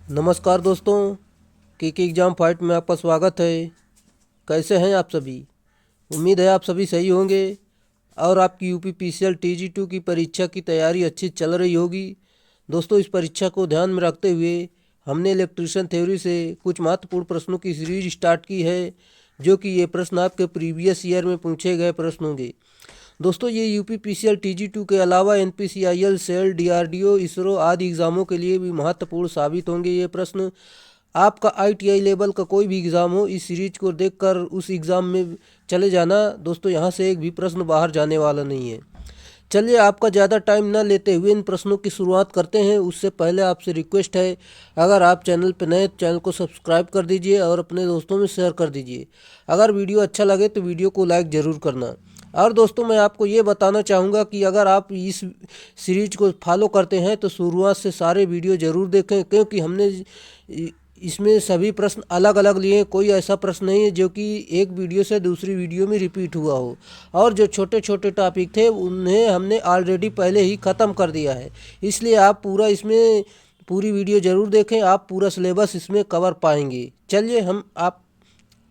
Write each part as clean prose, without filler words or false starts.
नमस्कार दोस्तों, के एग्ज़ाम फाइट में आपका स्वागत है। कैसे हैं आप सभी? उम्मीद है आप सभी सही होंगे और आपकी यूपी पीसीएल TG2 की परीक्षा की तैयारी अच्छी चल रही होगी। दोस्तों, इस परीक्षा को ध्यान में रखते हुए हमने इलेक्ट्रिशियन थ्योरी से कुछ महत्वपूर्ण प्रश्नों की सीरीज स्टार्ट की है, जो कि ये प्रश्न आपके प्रीवियस ईयर में पूछे गए प्रश्न होंगे। दोस्तों, ये यूपी पीसीएल TG2 के अलावा NPCIL, सेल, DRDO, इसरो आदि एग्ज़ामों के लिए भी महत्वपूर्ण साबित होंगे। ये प्रश्न आपका ITI लेवल का कोई भी एग्ज़ाम हो, इस सीरीज को देखकर उस एग्ज़ाम में चले जाना। दोस्तों, यहाँ से एक भी प्रश्न बाहर जाने वाला नहीं है। चलिए, आपका ज़्यादा टाइम न लेते हुए इन प्रश्नों की शुरुआत करते हैं। उससे पहले आपसे रिक्वेस्ट है, अगर आप चैनल पर नए तो चैनल को सब्सक्राइब कर दीजिए और अपने दोस्तों में शेयर कर दीजिए। अगर वीडियो अच्छा लगे तो वीडियो को लाइक ज़रूर करना। और दोस्तों, मैं आपको ये बताना चाहूँगा कि अगर आप इस सीरीज को फॉलो करते हैं तो शुरुआत से सारे वीडियो ज़रूर देखें, क्योंकि हमने इसमें सभी प्रश्न अलग अलग लिए हैं। कोई ऐसा प्रश्न नहीं है जो कि एक वीडियो से दूसरी वीडियो में रिपीट हुआ हो। और जो छोटे छोटे टॉपिक थे उन्हें हमने ऑलरेडी पहले ही ख़त्म कर दिया है। इसलिए आप पूरी वीडियो ज़रूर देखें, आप पूरा सिलेबस इसमें कवर पाएंगे। चलिए, हम आप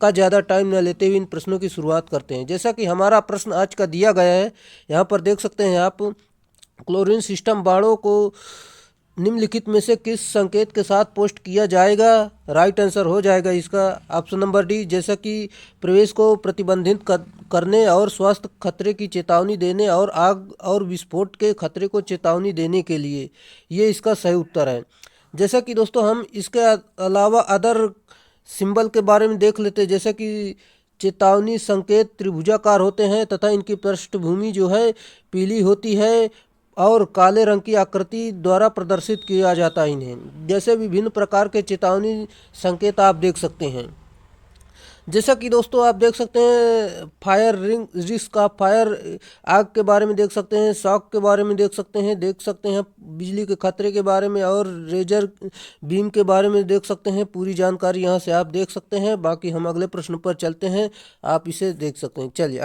का ज़्यादा टाइम न लेते हुए इन प्रश्नों की शुरुआत करते हैं। जैसा कि हमारा प्रश्न आज का दिया गया है, यहाँ पर देख सकते हैं आप, क्लोरीन सिस्टम बाड़ों को निम्नलिखित में से किस संकेत के साथ पोस्ट किया जाएगा? राइट आंसर हो जाएगा इसका ऑप्शन नंबर डी, जैसा कि प्रवेश को प्रतिबंधित करने और स्वास्थ्य खतरे की चेतावनी देने और आग और विस्फोट के खतरे को चेतावनी देने के लिए। ये इसका सही उत्तर है। जैसा कि दोस्तों, हम इसके अलावा अदर सिंबल के बारे में देख लेते हैं। जैसे कि चेतावनी संकेत त्रिभुजाकार होते हैं तथा इनकी पृष्ठभूमि जो है पीली होती है और काले रंग की आकृति द्वारा प्रदर्शित किया जाता है इन्हें। जैसे विभिन्न प्रकार के चेतावनी संकेत आप देख सकते हैं। जैसा कि दोस्तों, आप देख सकते हैं fire ring risk of fire, आग के बारे में देख सकते हैं, शॉक के बारे में देख सकते हैं बिजली के खतरे के बारे में और रेजर बीम के बारे में देख सकते हैं। पूरी जानकारी यहाँ से आप देख सकते हैं। बाकी हम अगले प्रश्न पर चलते हैं, आप इसे देख सकते हैं। चलिए,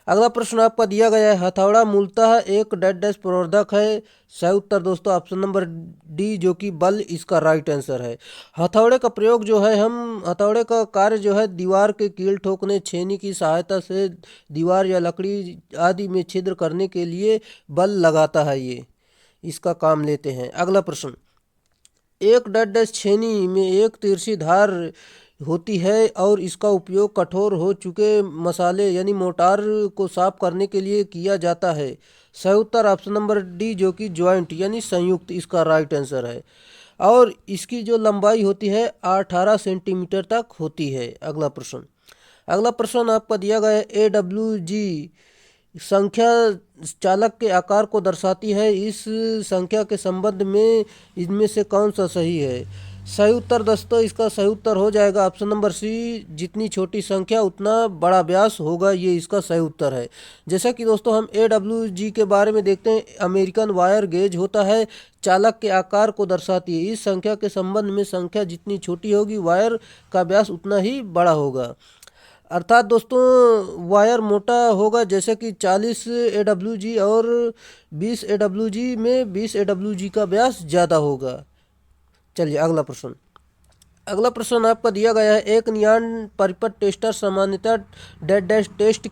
अगला प्रश्न आपका दिया गया है, हथौड़ा मूलतः एक डैश डैश प्रवर्धक है। सही उत्तर दोस्तों ऑप्शन नंबर डी, जो कि बल इसका राइट आंसर है। हथौड़े का प्रयोग जो है, हम हथौड़े का कार्य जो है दीवार के कील ठोकने, छेनी की सहायता से दीवार या लकड़ी आदि में छिद्र करने के लिए बल लगाता है। ये इसका काम लेते हैं। अगला प्रश्न, एक डैश डैश छेनी में एक तिरछी धार होती है और इसका उपयोग कठोर हो चुके मसाले यानी मोटार को साफ करने के लिए किया जाता है। सही उत्तर ऑप्शन नंबर डी, जो कि जॉइंट यानी संयुक्त इसका राइट आंसर है। और इसकी जो लंबाई होती है 18 सेंटीमीटर तक होती है। अगला प्रश्न आपका दिया गया है, AWG संख्या चालक के आकार को दर्शाती है। इस संख्या के संबंध में इनमें से कौन सा सही है? सही उत्तर दोस्तों इसका सही उत्तर हो जाएगा ऑप्शन नंबर सी, जितनी छोटी संख्या उतना बड़ा व्यास होगा। ये इसका सही उत्तर है। जैसा कि दोस्तों, हम AWG के बारे में देखते हैं, अमेरिकन वायर गेज होता है, चालक के आकार को दर्शाती है। इस संख्या के संबंध में संख्या जितनी छोटी होगी वायर का व्यास उतना ही बड़ा होगा। अर्थात दोस्तों, वायर मोटा होगा, जैसे कि 40 AWG और 20 AWG में 20 AWG का व्यास ज़्यादा होगा। चलिए, अगला प्रश्न आपका दिया गया है, एक नियॉन परिपथ टेस्टर सामान्यतः डैश डैश टेस्ट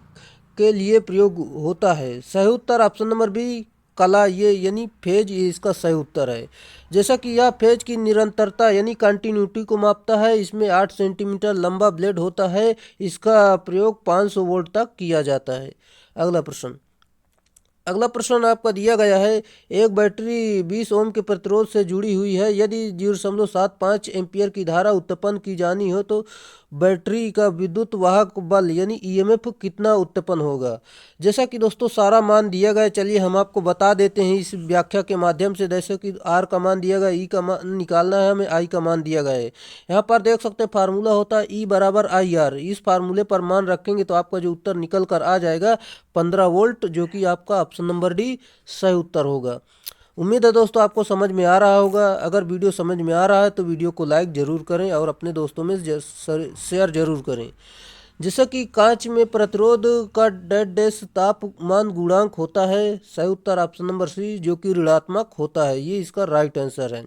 के लिए प्रयोग होता है। सही उत्तर ऑप्शन नंबर बी, कला, ये यानी फेज, ये इसका सही उत्तर है। जैसा कि यह फेज की निरंतरता यानी कंटिन्यूटी को मापता है। इसमें 8 सेंटीमीटर लंबा ब्लेड होता है। इसका प्रयोग 500 वोल्ट तक किया जाता है। अगला प्रश्न आपका दिया गया है, एक बैटरी 20 ओम के प्रतिरोध से जुड़ी हुई है। यदि 0.75 एम्पियर की धारा उत्पन्न की जानी हो तो बैटरी का विद्युत वाहक बल यानी EMF कितना उत्पन्न होगा? जैसा कि दोस्तों सारा मान दिया गया है, चलिए हम आपको बता देते हैं इस व्याख्या के माध्यम से। जैसे कि R का मान दिया गया, E का मान निकालना है हमें, I का मान दिया गया है। यहाँ पर देख सकते हैं फार्मूला होता है E बराबर IR। इस फार्मूले पर मान रखेंगे तो आपका जो उत्तर निकल कर आ जाएगा 15 वोल्ट, जो कि आपका ऑप्शन नंबर डी सही उत्तर होगा। उम्मीद है दोस्तों आपको समझ में आ रहा होगा। अगर वीडियो समझ में आ रहा है तो वीडियो को लाइक ज़रूर करें और अपने दोस्तों में शेयर ज़रूर करें। जैसा कि कांच में प्रतिरोध का डैश डैश तापमान गुणांक होता है। सही उत्तर ऑप्शन नंबर सी, जो कि ऋणात्मक होता है। ये इसका राइट आंसर है।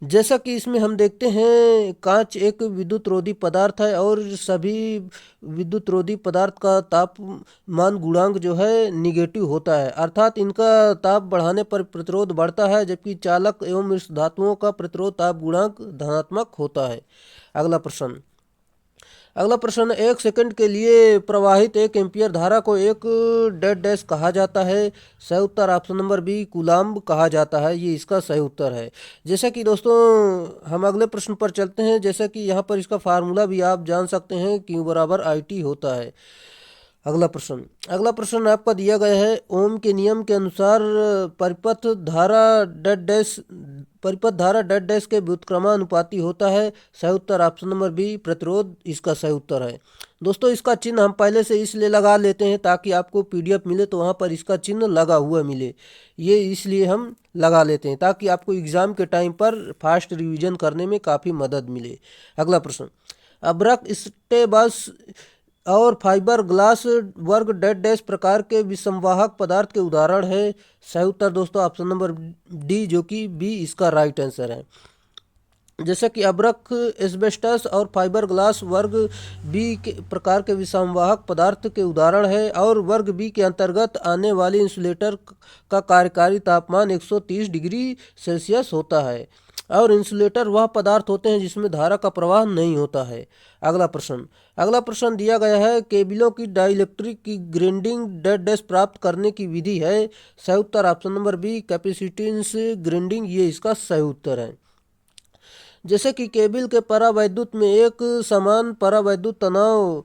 जैसा कि इसमें हम देखते हैं कांच एक विद्युत रोधी पदार्थ है और सभी विद्युत रोधी पदार्थ का तापमान गुणांक जो है निगेटिव होता है, अर्थात इनका ताप बढ़ाने पर प्रतिरोध बढ़ता है, जबकि चालक एवं मिश्र धातुओं का प्रतिरोध ताप गुणांक धनात्मक होता है। अगला प्रश्न 1 सेकंड के लिए प्रवाहित 1 एम्पियर धारा को एक डेड डैश कहा जाता है। सही उत्तर ऑप्शन नंबर बी कूलाम्ब कहा जाता है, ये इसका सही उत्तर है। जैसा कि दोस्तों हम अगले प्रश्न पर चलते हैं। जैसा कि यहाँ पर इसका फार्मूला भी आप जान सकते हैं, Q बराबर IT होता है। अगला प्रश्न आपका दिया गया है, ओम के नियम के अनुसार परिपथ धारा डेड डैश के व्युत्क्रमानुपाती होता है। सही उत्तर ऑप्शन नंबर बी प्रतिरोध इसका सही उत्तर है। दोस्तों इसका चिन्ह हम पहले से इसलिए लगा लेते हैं ताकि आपको PDF मिले तो वहाँ पर इसका चिन्ह लगा हुआ मिले, ये इसलिए हम लगा लेते हैं ताकि आपको एग्ज़ाम के टाइम पर फास्ट रिवीजन करने में काफ़ी मदद मिले। अगला प्रश्न, अब्रक स्टेबस और फाइबर ग्लास वर्ग डेड डैश प्रकार के विसंवाहक पदार्थ के उदाहरण है। सही उत्तर दोस्तों ऑप्शन नंबर डी जो कि बी इसका राइट आंसर है। जैसे कि अब्रक एस्बेस्टस और फाइबर ग्लास वर्ग बी के प्रकार के विसंवाहक पदार्थ के उदाहरण है और वर्ग बी के अंतर्गत आने वाले इंसुलेटर का कार्यकारी तापमान 130 डिग्री सेल्सियस होता है और इंसुलेटर वह पदार्थ होते हैं जिसमें धारा का प्रवाह नहीं होता है। अगला प्रश्न दिया गया है, केबलों की डाइलेक्ट्रिक की ग्राइंडिंग डेड डैश प्राप्त करने की विधि है। सही उत्तर option number B capacitance grinding, ये इसका सही उत्तर है। जैसे कि केबल के परावैद्युत में एक समान परावैद्युत तनाव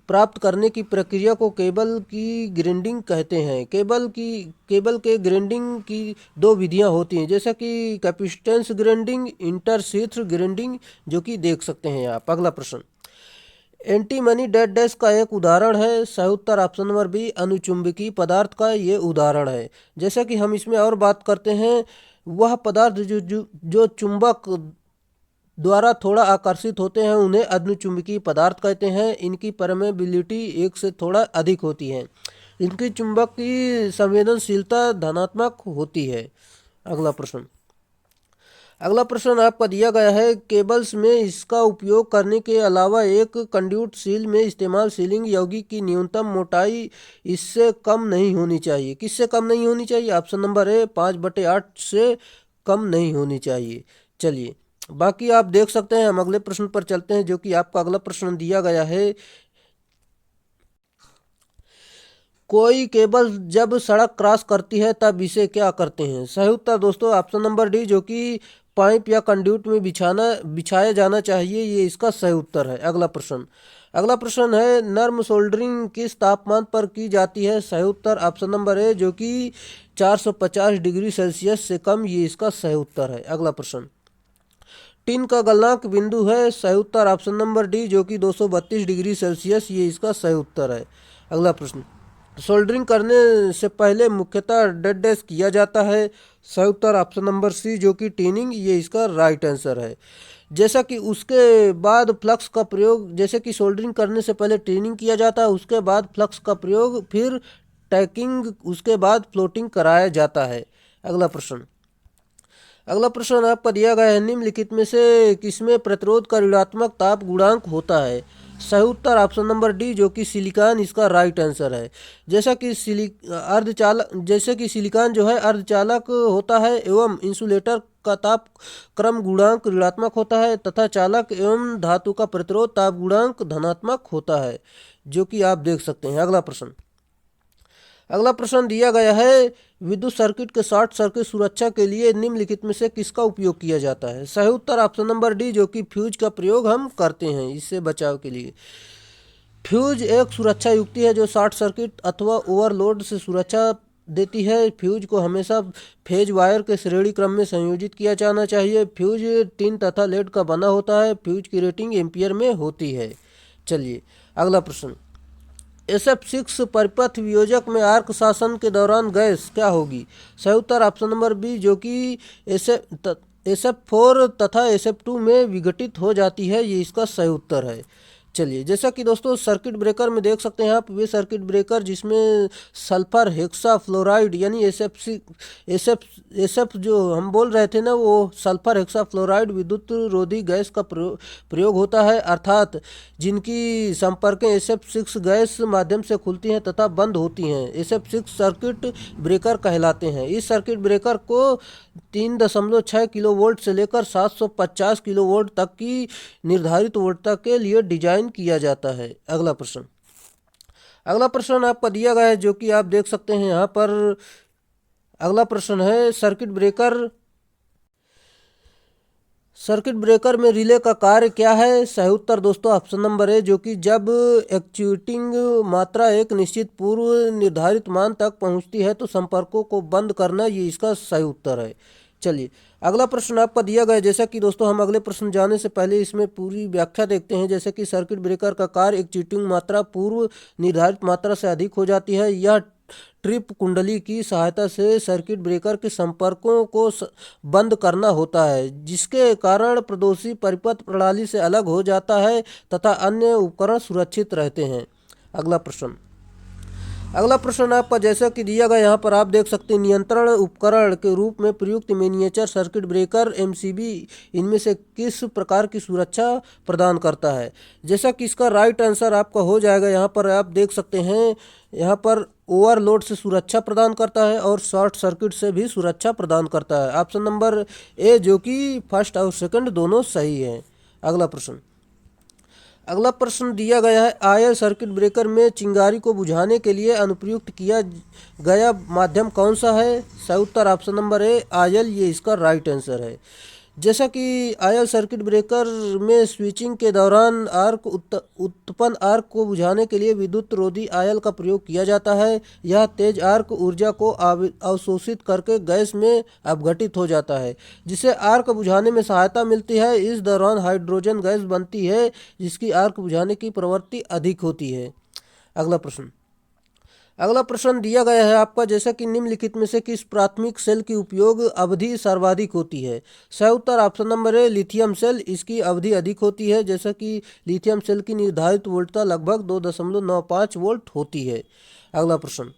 प्राप्त करने की प्रक्रिया को केबल की ग्राइंडिंग कहते हैं। केबल के ग्राइंडिंग की दो विधियां होती हैं, जैसे कि कैपेसिटेंस ग्राइंडिंग, इंटरशीथ ग्राइंडिंग, जो कि देख सकते हैं आप। अगला प्रश्न, एंटीमनी डेड डैश का एक उदाहरण है। सही उत्तर ऑप्शन नंबर बी अनुचुंबकीय पदार्थ का ये उदाहरण है। जैसा कि हम इसमें और बात करते हैं, वह पदार्थ जो चुंबक द्वारा थोड़ा आकर्षित होते हैं उन्हें अनुचुंबकीय पदार्थ कहते हैं। इनकी परमेबिलिटी 1 से थोड़ा अधिक होती है। इनकी चुंबक की संवेदनशीलता धनात्मक होती है। अगला प्रश्न आपका दिया गया है, केबल्स में इसका उपयोग करने के अलावा एक कंड्यूट सील में इस्तेमाल सीलिंग यौगिक की न्यूनतम मोटाई इससे कम नहीं होनी चाहिए। किससे कम नहीं होनी चाहिए? ऑप्शन नंबर ए 5/8 से कम नहीं होनी चाहिए। चलिए बाकी आप देख सकते हैं। हम अगले प्रश्न पर चलते हैं, जो कि आपका अगला प्रश्न दिया गया है, कोई केबल जब सड़क क्रॉस करती है तब इसे क्या करते हैं? सही उत्तर दोस्तों ऑप्शन नंबर डी जो कि पाइप या कंड्यूट में बिछाया जाना चाहिए, ये इसका सही उत्तर है। अगला प्रश्न है, नर्म सोल्डरिंग किस तापमान पर की जाती है? सही उत्तर ऑप्शन नंबर ए जो कि 450 डिग्री सेल्सियस से कम, ये इसका सही उत्तर है। अगला प्रश्न, टिन का गलनांक बिंदु है। सही उत्तर ऑप्शन नंबर डी जो कि 232 डिग्री सेल्सियस, ये इसका सही उत्तर है। अगला प्रश्न, सोल्डरिंग करने से पहले मुख्यतः डेड डैश किया जाता है। सही उत्तर ऑप्शन नंबर सी जो कि टीनिंग, ये इसका राइट आंसर है। जैसा कि उसके बाद फ्लक्स का प्रयोग, जैसे कि सोल्डरिंग करने से पहले टीनिंग किया जाता है, उसके बाद फ्लक्स का प्रयोग, फिर टैकिंग, उसके बाद फ्लोटिंग कराया जाता है। अगला प्रश्न आपका दिया गया है, निम्नलिखित में से किसमें प्रतिरोध का ऋणात्मक ताप गुणांक होता है? सही उत्तर ऑप्शन नंबर डी जो कि सिलिकॉन, इसका राइट आंसर है। जैसा कि सिलिकॉन जो है अर्धचालक होता है एवं इंसुलेटर का ताप क्रम गुणांक ऋणात्मक होता है तथा चालक एवं धातु का प्रतिरोध ताप गुणांक धनात्मक होता है, जो कि आप देख सकते हैं। अगला प्रश्न दिया गया है, विद्युत सर्किट के शॉर्ट सर्किट सुरक्षा के लिए निम्नलिखित में से किसका उपयोग किया जाता है? सही उत्तर ऑप्शन नंबर डी जो कि फ्यूज का प्रयोग हम करते हैं इससे बचाव के लिए। फ्यूज एक सुरक्षा युक्ति है जो शॉर्ट सर्किट अथवा ओवरलोड से सुरक्षा देती है। फ्यूज को हमेशा फेज वायर के श्रेणी क्रम में संयोजित किया जाना चाहिए। फ्यूज टिन तथा लेड का बना होता है। फ्यूज की रेटिंग एम्पियर में होती है। चलिए अगला प्रश्न, SF6 परिपथ वियोजक में आर्क शासन के दौरान गैस क्या होगी? सही उत्तर ऑप्शन नंबर बी जो कि SF4 तथा SF2 में विघटित हो जाती है, ये इसका सही उत्तर है। चलिए, जैसा कि दोस्तों सर्किट ब्रेकर में देख सकते हैं आप, वे सर्किट ब्रेकर जिसमें सल्फर हेक्सा फ्लोराइड यानी एसएफ जो हम बोल रहे थे ना, वो सल्फर हेक्सा फ्लोराइड विद्युत रोधी गैस का प्रयोग होता है, अर्थात जिनकी संपर्कें SF6 गैस माध्यम से खुलती हैं तथा बंद होती हैं, SF6 सर्किट ब्रेकर कहलाते हैं। इस सर्किट ब्रेकर को 3.6 किलोवोल्ट से लेकर 750 किलोवोल्ट तक की निर्धारित वोल्टता के लिए डिजाइन किया जाता है। अगला प्रश्न आपका दिया गया है, जो कि आप देख सकते हैं यहाँ पर। अगला प्रश्न है, सर्किट ब्रेकर में रिले का कार्य क्या है? सही उत्तर दोस्तों ऑप्शन नंबर ए, जो कि जब एक्चुएटिंग मात्रा एक निश्चित पूर्व निर्धारित मान तक पहुंचती है तो संपर्कों को बंद करना, ये इसका सही उत्तर है। चलिए, अगला प्रश्न आपका दिया गया है। जैसा कि दोस्तों हम अगले प्रश्न जाने से पहले इसमें पूरी व्याख्या देखते हैं। जैसे कि सर्किट ब्रेकर का कार्य एक्चुएटिंग मात्रा पूर्व निर्धारित मात्रा से अधिक हो जाती है। यह ट्रिप कुंडली की सहायता से सर्किट ब्रेकर के संपर्कों को बंद करना होता है, जिसके कारण प्रदोषी परिपथ प्रणाली से अलग हो जाता है तथा अन्य उपकरण सुरक्षित रहते हैं। अगला प्रश्न आपका जैसा कि दिया गया यहाँ पर आप देख सकते हैं, नियंत्रण उपकरण के रूप में प्रयुक्त मिनिएचर सर्किट ब्रेकर MCB इनमें से किस प्रकार की सुरक्षा प्रदान करता है? जैसा कि इसका राइट आंसर आपका हो जाएगा, यहाँ पर आप देख सकते हैं, यहाँ पर ओवरलोड से सुरक्षा प्रदान करता है और शॉर्ट सर्किट से भी सुरक्षा प्रदान करता है। ऑप्शन नंबर ए, जो कि फर्स्ट और सेकंड दोनों सही है। अगला प्रश्न दिया गया है, आयल सर्किट ब्रेकर में चिंगारी को बुझाने के लिए अनुप्रयुक्त किया गया माध्यम कौन सा है? सही उत्तर ऑप्शन नंबर ए, आयल, ये इसका राइट आंसर है। जैसा कि आयल सर्किट ब्रेकर में स्विचिंग के दौरान उत्पन्न आर्क को बुझाने के लिए विद्युत रोधी आयल का प्रयोग किया जाता है। यह तेज आर्क ऊर्जा को अवशोषित करके गैस में अपघटित हो जाता है, जिससे आर्क बुझाने में सहायता मिलती है। इस दौरान हाइड्रोजन गैस बनती है, जिसकी आर्क बुझाने की प्रवृत्ति अधिक होती है। अगला प्रश्न दिया गया है आपका, जैसा कि निम्नलिखित में से किस प्राथमिक सेल की उपयोग अवधि सर्वाधिक होती है? सही उत्तर option number A, lithium cell, इसकी अवधि अधिक होती है। जैसा कि लिथियम सेल की निर्धारित वोल्टता लगभग 2.95 वोल्ट होती है। अगला प्रश्न,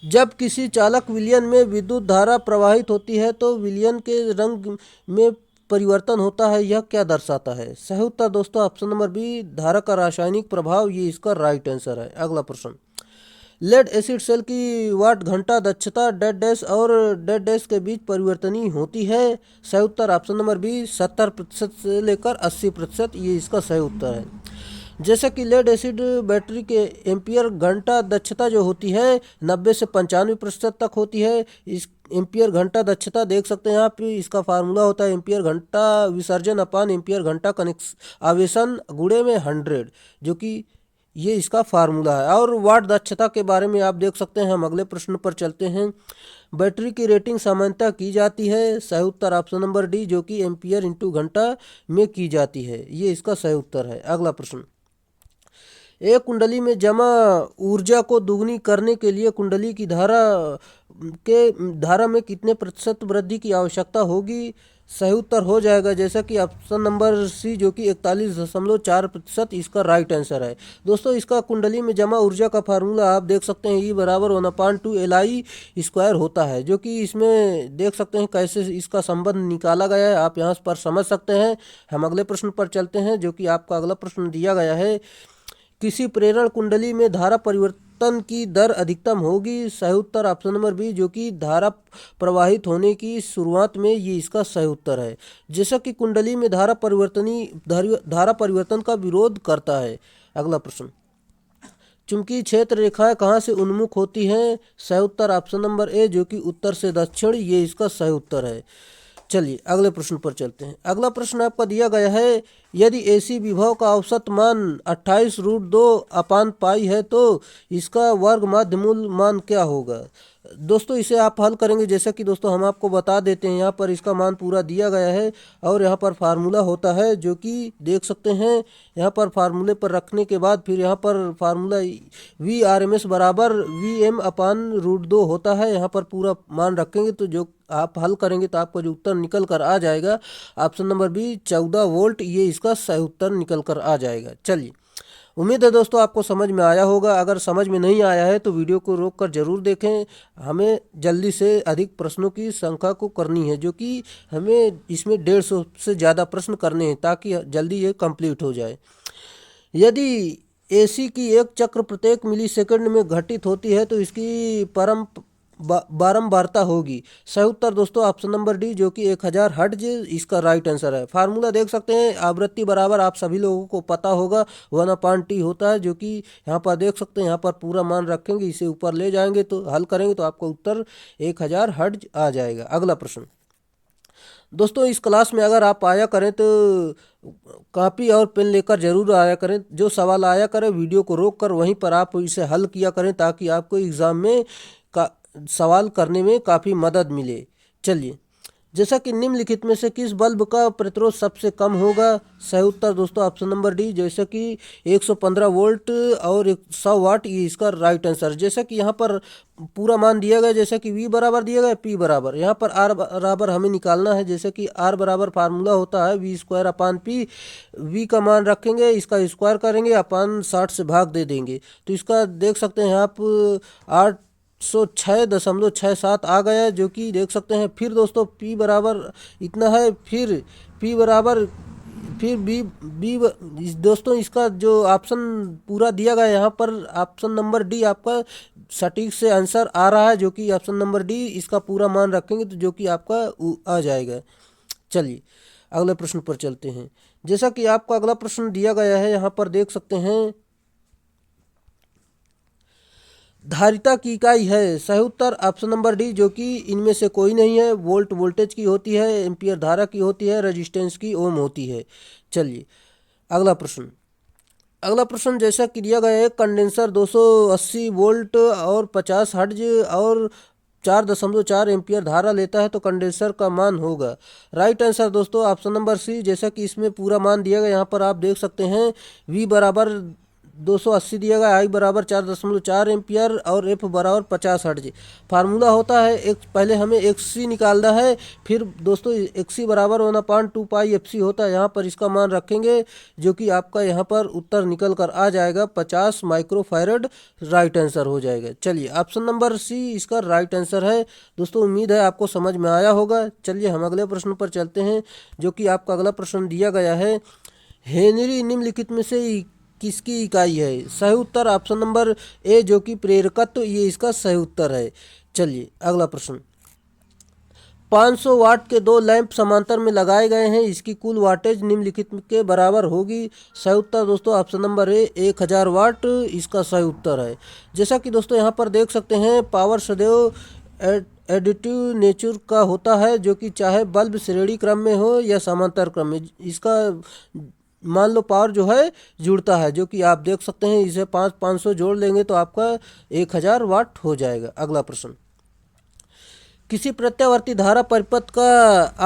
जब किसी चालक विलयन में विद्युत धारा प्रवाहित होती है तो विलयन के रंग में परिवर्तन होता है, यह क्या दर्शाता है? सही उत्तर दोस्तों ऑप्शन नंबर बी, धारा का रासायनिक प्रभाव, ये इसका राइट आंसर है। अगला प्रश्न, लेड एसिड सेल की वाट घंटा दक्षता डेड डैश और डेड डैश के बीच परिवर्तनीय होती है। सही उत्तर ऑप्शन नंबर बी, 70% से लेकर 80%, ये इसका सही उत्तर है। जैसा कि लेड एसिड बैटरी के एम्पियर घंटा दक्षता जो होती है 90 से 95% तक होती है। इस एम्पियर घंटा दक्षता देख सकते हैं आप, इसका फार्मूला होता है एम्पियर घंटा विसर्जन अपान एम्पियर घंटा आवेशन गुणे में 100, जो कि ये इसका फार्मूला है। और वाट दक्षता के बारे में आप देख सकते हैं। हम अगले प्रश्न पर चलते हैं। बैटरी की रेटिंग सामान्यतः की जाती है। सही उत्तर ऑप्शन नंबर डी, जो कि एम्पियर इंटू घंटा में की जाती है, ये इसका सही उत्तर है। अगला प्रश्न, एक कुंडली में जमा ऊर्जा को दुगनी करने के लिए कुंडली की धारा में कितने प्रतिशत वृद्धि की आवश्यकता होगी? सही उत्तर हो जाएगा, जैसा कि ऑप्शन नंबर सी, जो कि 41.4%, इसका राइट आंसर है। दोस्तों, इसका कुंडली में जमा ऊर्जा का फार्मूला आप देख सकते हैं, E बराबर 1/2 LI² होता है, जो कि इसमें देख सकते हैं कैसे इसका संबंध निकाला गया है, आप यहाँ पर समझ सकते हैं। हम अगले प्रश्न पर चलते हैं, जो कि आपका अगला प्रश्न दिया गया है, किसी प्रेरण कुंडली में धारा परिवर्तन की दर अधिकतम होगी? सही उत्तर ऑप्शन नंबर बी, जो कि धारा प्रवाहित होने की शुरुआत में, ये इसका सही उत्तर है। जैसा कि कुंडली में धारा परिवर्तन का विरोध करता है। अगला प्रश्न, चुंबकीय क्षेत्र रेखाएं कहाँ से उन्मुख होती हैं? सही उत्तर ऑप्शन नंबर ए, जो कि उत्तर से दक्षिण, ये इसका सही उत्तर है। चलिए अगले प्रश्न पर चलते हैं। अगला प्रश्न आपका दिया गया है, यदि AC विभव का औसत मान 28√2 अपान पाई है तो इसका वर्ग माध्य मूल मान क्या होगा? दोस्तों इसे आप हल करेंगे, जैसा कि दोस्तों हम आपको बता देते हैं, यहाँ पर इसका मान पूरा दिया गया है और यहाँ पर फार्मूला होता है जो कि देख सकते हैं। यहाँ पर फार्मूले पर रखने के बाद फिर यहाँ पर फार्मूला VRMS बराबर VM/√2 होता है। यहाँ पर पूरा मान रखेंगे तो जो आप हल करेंगे तो आपको जो उत्तर निकल कर आ जाएगा ऑप्शन नंबर बी 14 वोल्ट, ये इसका सही उत्तर निकल कर आ जाएगा। चलिए, उम्मीद है दोस्तों आपको समझ में आया होगा। अगर समझ में नहीं आया है तो वीडियो को रोक कर जरूर देखें। हमें जल्दी से अधिक प्रश्नों की संख्या को करनी है, जो कि हमें इसमें 150 से ज़्यादा प्रश्न करने हैं ताकि जल्दी ये कंप्लीट हो जाए। यदि AC की एक चक्र प्रत्येक मिलीसेकंड में घटित होती है तो इसकी बारंबारता होगी। सही उत्तर दोस्तों ऑप्शन नंबर डी, जो कि 1000 हर्ट्ज इसका राइट आंसर है। फार्मूला देख सकते हैं, आवृत्ति बराबर आप सभी लोगों को पता होगा 1/T होता है, जो कि यहाँ पर देख सकते हैं। यहाँ पर पूरा मान रखेंगे, इसे ऊपर ले जाएंगे तो हल करेंगे तो आपका उत्तर 1000 हर्ट्ज आ जाएगा। अगला प्रश्न दोस्तों, इस क्लास में अगर आप आया करें तो कॉपी और पेन लेकर जरूर आया करें। जो सवाल आया करें वीडियो को रोक कर वहीं पर आप इसे हल किया करें ताकि आपको एग्ज़ाम में का सवाल करने में काफ़ी मदद मिले। चलिए, जैसा कि निम्नलिखित में से किस बल्ब का प्रतिरोध सबसे कम होगा। सही उत्तर दोस्तों ऑप्शन नंबर डी, जैसा कि 115 वोल्ट और 100 वाट, ये इसका राइट आंसर। जैसा कि यहाँ पर पूरा मान दिया गया, जैसा कि V बराबर दिया गया, P बराबर, यहाँ पर R बराबर हमें निकालना है। जैसे कि R बराबर फार्मूला होता है V²/P। V का मान रखेंगे, इसका स्क्वायर करेंगे, अपन 60 से भाग दे देंगे तो इसका देख सकते हैं आप 806.67 आ गया, जो कि देख सकते हैं। फिर दोस्तों P बराबर इतना है, फिर P बराबर फिर बी दोस्तों इसका जो ऑप्शन पूरा दिया गया यहाँ पर ऑप्शन नंबर डी आपका सटीक से आंसर आ रहा है, जो कि ऑप्शन नंबर डी, इसका पूरा मान रखेंगे तो जो कि आपका आ जाएगा। चलिए अगले प्रश्न पर चलते हैं। जैसा कि आपका अगला प्रश्न दिया गया है, यहाँ पर देख सकते हैं, धारिता की इकाई है। सही उत्तर ऑप्शन नंबर डी, जो कि इनमें से कोई नहीं है। वोल्ट वोल्टेज की होती है, एम्पियर धारा की होती है, रेजिस्टेंस की ओम होती है। चलिए अगला प्रश्न जैसा कि दिया गया है, कंडेंसर 280 वोल्ट और 50 हर्ट्ज और 4.4 एम्पियर धारा लेता है तो कंडेंसर का मान होगा। राइट आंसर दोस्तों ऑप्शन नंबर सी, जैसा कि इसमें पूरा मान दिया गया। यहाँ पर आप देख सकते हैं V बराबर 280 दिया गया, I बराबर 4.4 एम्पियर और F बराबर 50 हर्ट्ज। फार्मूला होता है एक, पहले हमें XC निकालना है, फिर दोस्तों XC बराबर 1/2 पाई FC होता है। यहाँ पर इसका मान रखेंगे, जो कि आपका यहाँ पर उत्तर निकल कर आ जाएगा 50 माइक्रोफैरड, राइट आंसर हो जाएगा। चलिए ऑप्शन नंबर सी इसका राइट आंसर है। दोस्तों उम्मीद है आपको समझ में आया होगा। चलिए हम अगले प्रश्न पर चलते हैं, जो कि आपका अगला प्रश्न दिया गया है, हेनरी निम्नलिखित में से किसकी इकाई है। सही उत्तर ऑप्शन नंबर ए, जो कि प्रेरकत्व, ये इसका सही उत्तर है। चलिए अगला प्रश्न, 500 वाट के 2 लैंप समांतर में लगाए गए हैं, इसकी कुल वाटेज निम्नलिखित के बराबर होगी। सही उत्तर दोस्तों ऑप्शन नंबर ए 1000 वाट इसका सही उत्तर है। जैसा कि दोस्तों यहाँ पर देख सकते हैं, पावर सदैव एडिटिव नेचर का होता है, जो कि चाहे बल्ब श्रेणी क्रम में हो या समांतर क्रम में, इसका मान लो पावर जो है जुड़ता है, जो कि आप देख सकते हैं। इसे 500 जोड़ लेंगे तो आपका 1000 वाट हो जाएगा। अगला प्रश्न, किसी प्रत्यावर्ती धारा परिपथ का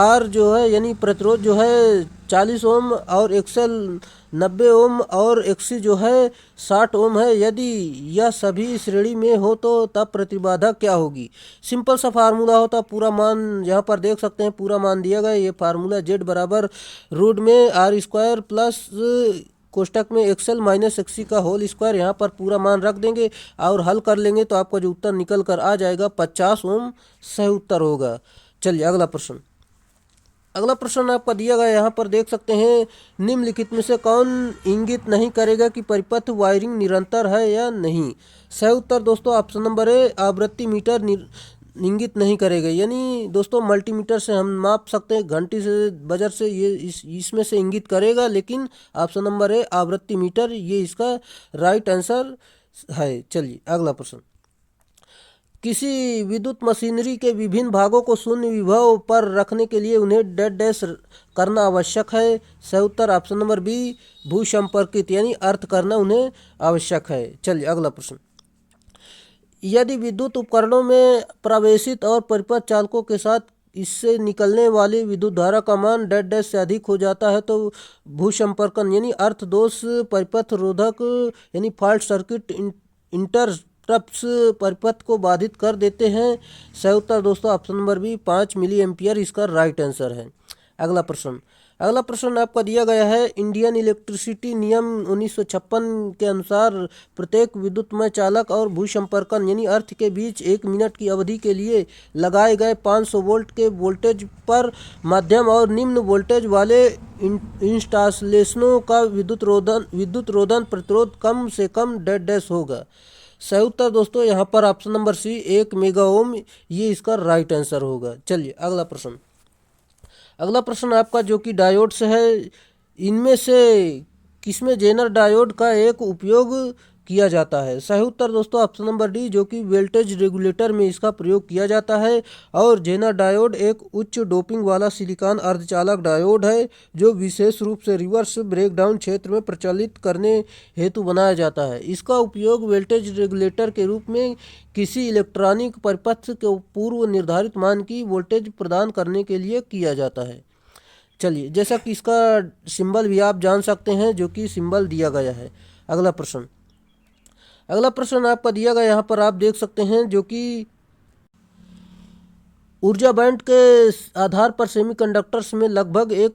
आर जो है यानी प्रतिरोध जो है 40 ओम और एक्सएल 90 ओम और एक्सी जो है 60 ओम है। यदि यह सभी श्रेणी में हो तो तब प्रतिबाधा क्या होगी। सिंपल सा फार्मूला होता, पूरा मान यहाँ पर देख सकते हैं, पूरा मान दिया गया। ये फार्मूला Z बराबर रूट में R² प्लस कोष्टक में एक्सएल माइनस एक्सी का होल स्क्वायर, यहाँ पर पूरा मान रख देंगे और हल कर लेंगे तो आपका जो उत्तर निकल कर आ जाएगा 50 ओम सही उत्तर होगा। चलिए अगला प्रश्न आपका दिया गया, यहाँ पर देख सकते हैं, निम्नलिखित में से कौन इंगित नहीं करेगा कि परिपथ वायरिंग निरंतर है या नहीं। सही उत्तर दोस्तों ऑप्शन नंबर ए, आवृत्ति मीटर इंगित नहीं करेगा। यानी दोस्तों मल्टीमीटर से हम माप सकते हैं, घंटी से, बजर से, ये इसमें से इंगित करेगा, लेकिन ऑप्शन नंबर ए आवृत्ति मीटर ये इसका राइट आंसर है। चलिए अगला प्रश्न, किसी विद्युत मशीनरी के विभिन्न भागों को शून्य विभव पर रखने के लिए उन्हें डेड डैश करना आवश्यक है। सही उत्तर ऑप्शन नंबर बी, भू संपर्कित यानी अर्थ करना उन्हें आवश्यक है। चलिए अगला प्रश्न, यदि विद्युत उपकरणों में प्रवेशित और परिपथ चालकों के साथ इससे निकलने वाली विद्युत धारा का मान डेड डैश से अधिक हो जाता है तो भूसंपर्कन यानी अर्थ दोष, परिपथ रोधक यानी फॉल्ट सर्किट इंटरप्ट्स परिपथ को बाधित कर देते हैं। सही उत्तर दोस्तों option number B 5 milli ampere इसका राइट आंसर है। अगला प्रश्न आपका दिया गया है, इंडियन इलेक्ट्रिसिटी नियम 1956 के अनुसार प्रत्येक विद्युतमय चालक और भूसंपर्कन यानी अर्थ के बीच 1 मिनट की अवधि के लिए लगाए गए 500 वोल्ट के वोल्टेज पर मध्यम और निम्न वोल्टेज वाले इंस्टॉलेशनों का विद्युत रोधन प्रतिरोध कम से कम डेड डैश होगा। सही उत्तर दोस्तों यहाँ पर ऑप्शन नंबर सी 1 मेगा ओम ये इसका राइट आंसर होगा। चलिए अगला प्रश्न आपका जो कि डायोड से है, इनमें से किसमें जेनर डायोड का एक उपयोग किया जाता है। सही उत्तर दोस्तों ऑप्शन नंबर डी जो कि वोल्टेज रेगुलेटर में इसका प्रयोग किया जाता है। और जेनर डायोड एक उच्च डोपिंग वाला सिलिकॉन अर्धचालक डायोड है जो विशेष रूप से रिवर्स ब्रेकडाउन क्षेत्र में प्रचलित करने हेतु बनाया जाता है। इसका उपयोग वोल्टेज रेगुलेटर के रूप में किसी इलेक्ट्रॉनिक परिपथ के पूर्व निर्धारित मान की वोल्टेज प्रदान करने के लिए किया जाता है। चलिए जैसा कि इसका सिंबल भी आप जान सकते हैं जो कि सिंबल दिया गया है। अगला प्रश्न आपका दिया गया यहाँ पर आप देख सकते हैं जो कि ऊर्जा बैंड के आधार पर सेमीकंडक्टर्स में लगभग एक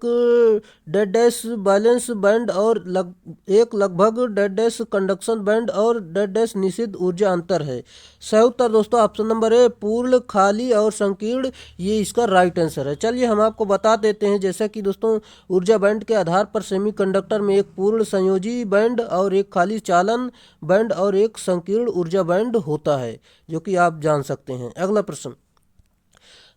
डेड डैश बैलेंस बैंड और लगभग डेड डैश कंडक्शन बैंड और डेड डैश निषिद्ध ऊर्जा अंतर है। सही उत्तर दोस्तों ऑप्शन नंबर ए पूर्ण, खाली और संकीर्ण ये इसका राइट आंसर है। चलिए हम आपको बता देते हैं जैसा कि दोस्तों ऊर्जा बैंड के आधार पर सेमीकंडक्टर में एक पूर्ण संयोजी बैंड और एक खाली चालन बैंड और एक संकीर्ण ऊर्जा बैंड होता है जो कि आप जान सकते हैं। अगला प्रश्न,